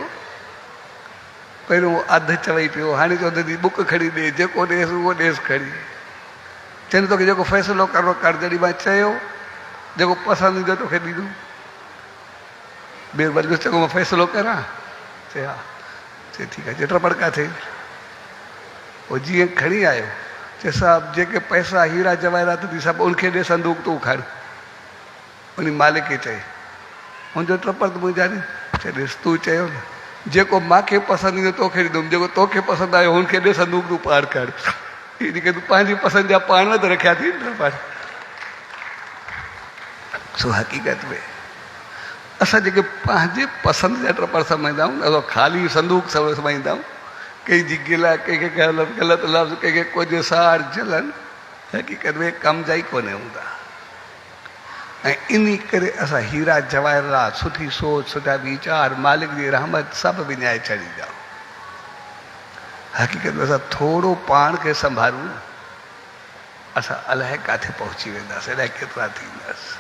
पहिरियों अधु चवई पियो, हाणे चवंदो थी बुक खणी ॾे, जेको ॾेसि उहो ॾेसि खणी। चवंदो तोखे जेको फ़ैसिलो करिणो कर, जॾहिं मां चयो जेको पसंदि ईंदो तोखे ॾींदुमि। बीरबल जो चङो मां फ़ैसिलो करां? चए हा। चए ठीकु आहे, जेतिरा पड़का थिए। पोइ जीअं खणी आयो, चए साहिबु जेके पैसा हीरा जवाहरात थी सभु उनखे ॾे, संदूक तूं खण। उन मालिक खे चए, मुंहिंजो टपर त मुंहिंजा नी। चए ॾिस तूं चयो न जेको मूंखे पसंदि ईंदो तोखे ॾींदुमि, जेको तोखे पसंदि आयो हुनखे ॾे, संदूक तूं पार कर। इन खे तूं पंहिंजी पसंदि जा पाण त रखिया थी न। सो हक़ीक़त में असां जेके पंहिंजे पसंदि जा टपर सम्झंदा आहियूं, असां ख़ाली संदूक सम्झंदा आहियूं, कंहिंजी गिला, कंहिंखे ग़लति लफ़्ज़, कंहिंखे कुझु सार जलन, हक़ीक़त में कम जा ई कोन हूंदा। ऐं इन करे असां हीरा जवाहरात, सुठी सोच, सुठा वीचार, मालिक जी रहमत सभु विञाए छॾींदा। हक़ीक़त में असां थोरो पाण खे संभालूं, असां अलाए किथे पहुची वेंदासीं, अलाए केतिरा थींदासीं।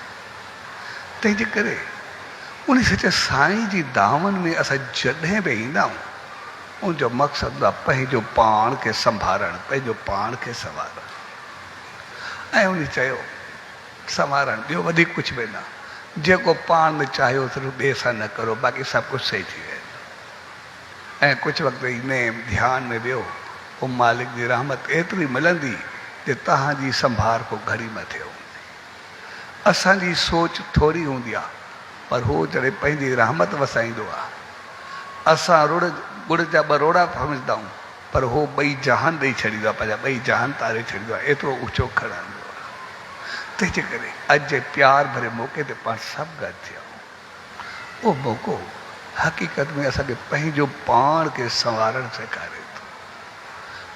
तंहिंजे करे उन सचे साईं जी दामन में असां जॾहिं बि ईंदा आहियूं, उनजो मक़सदु आहे पंहिंजो पाण खे संभालणु, पंहिंजो पाण खे संभालणु। ऐं उन चयो संभालणु, ॿियो वधीक कुझु बि न, जेको पाण में चाहियो सिर्फ़ु ॿिए सां न करो, बाक़ी सभु कुझु सही थी वेंदो। ऐं कुझु वक़्तु नेम ध्यान में वियो, पोइ मालिक जी रहमत एतिरी मिलंदी जो तव्हांजी संभाल पोइ घड़ी मथे हूंदी। असांजी सोच थोरी हूंदी आहे, पर हू जॾहिं पंहिंजी रहमत वसाईंदो आहे, असां गुड़ जा बरोड़ा सम्झंदा आहियूं, पर हो ॿई जहान ॾेई छॾींदो आहे, पंहिंजा ॿई जहान तारे छॾींदो आहे, एतिरो ऊचो खणंदो आहे। तंहिंजे करे अॼु जे प्यार भरे मौक़े ते पाण सभु गॾु थिया आहियूं। उहो मौक़ो हक़ीक़त में असांखे पंहिंजो पाण खे संवारणु सेखारे थो,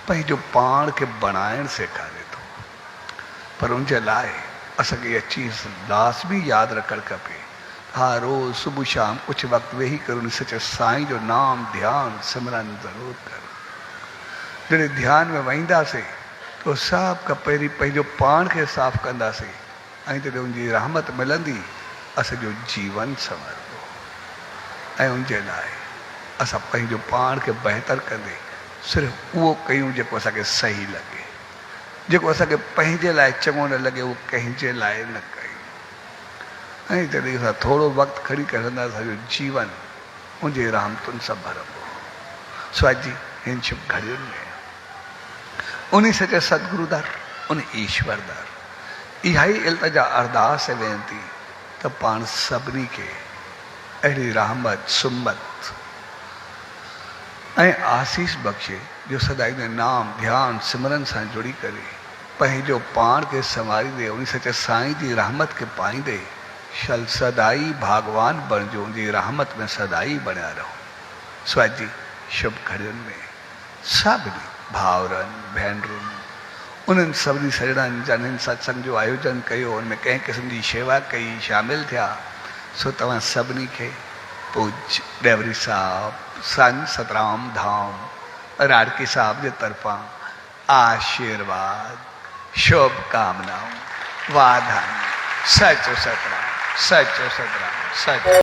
पंहिंजो पाण खे बणाइणु सेखारे थो। पर उनजे लाइ असांखे इहा चीज़ लाज़मी यादि रखणु खपे, हा रोज़ सुबुह शाम कुझु वक़्तु वेही करे उन सचे साईं जो नाम ध्यानु सिमरन ज़रूरु कर। जॾहिं ध्यान में वेंदासीं तो सभु खां पहिरीं पंहिंजो पाण खे साफ़ु कंदासीं, ऐं जॾहिं उनजी रहमत मिलंदी असांजो जीवन संवरंदो। ऐं उनजे लाइ असां पंहिंजो पाण खे बहितर कंदे सिर्फ़ु उहो कयूं जेको असांखे सही लॻे, जेको असांखे पंहिंजे लाइ चङो न लॻे उहो कंहिंजे लाइ न कयूं। ऐं जॾहिं असां थोरो वक़्तु खणी करे असांजो जीवन उनजे रहमतुनि सां भरंदो। स्वाजी हिन शुभ घड़ियुनि में उन सचे सतगुरु दर, उन ईश्वर दर इहा ई इल्तिजा अरदास ऐं वेनती त पाण सभिनी खे अहिड़ी रहमत सुमत ऐं आसीस बख़्शे जो सदाई में नाम ध्यान सिमरन सां जुड़ी करे पंहिंजो पाण खे संवारींदे उन सचे साईं जी रहमत खे पाईंदे शल सदाई भगवान बणिजो, उनजी रहमत में सदाई बणिया रहो। स्वाजी शुभ घड़ियुनि में सभिनी भाउरनि भेनरुनि उन्हनि सभिनी सजणनि जन सत्संग जो आयोजन कयो, उनमें कंहिं क़िस्म जी शेवा कई, शामिल थिया, सो तव्हां सभिनी खे पूज्य डेवरी साहब संत सतराम धाम राड़की साहब जे तरफ़ां आशीर्वाद शुभकामनाऊं वाधायूं। सचो सतराम, सचो सतराम, सचो।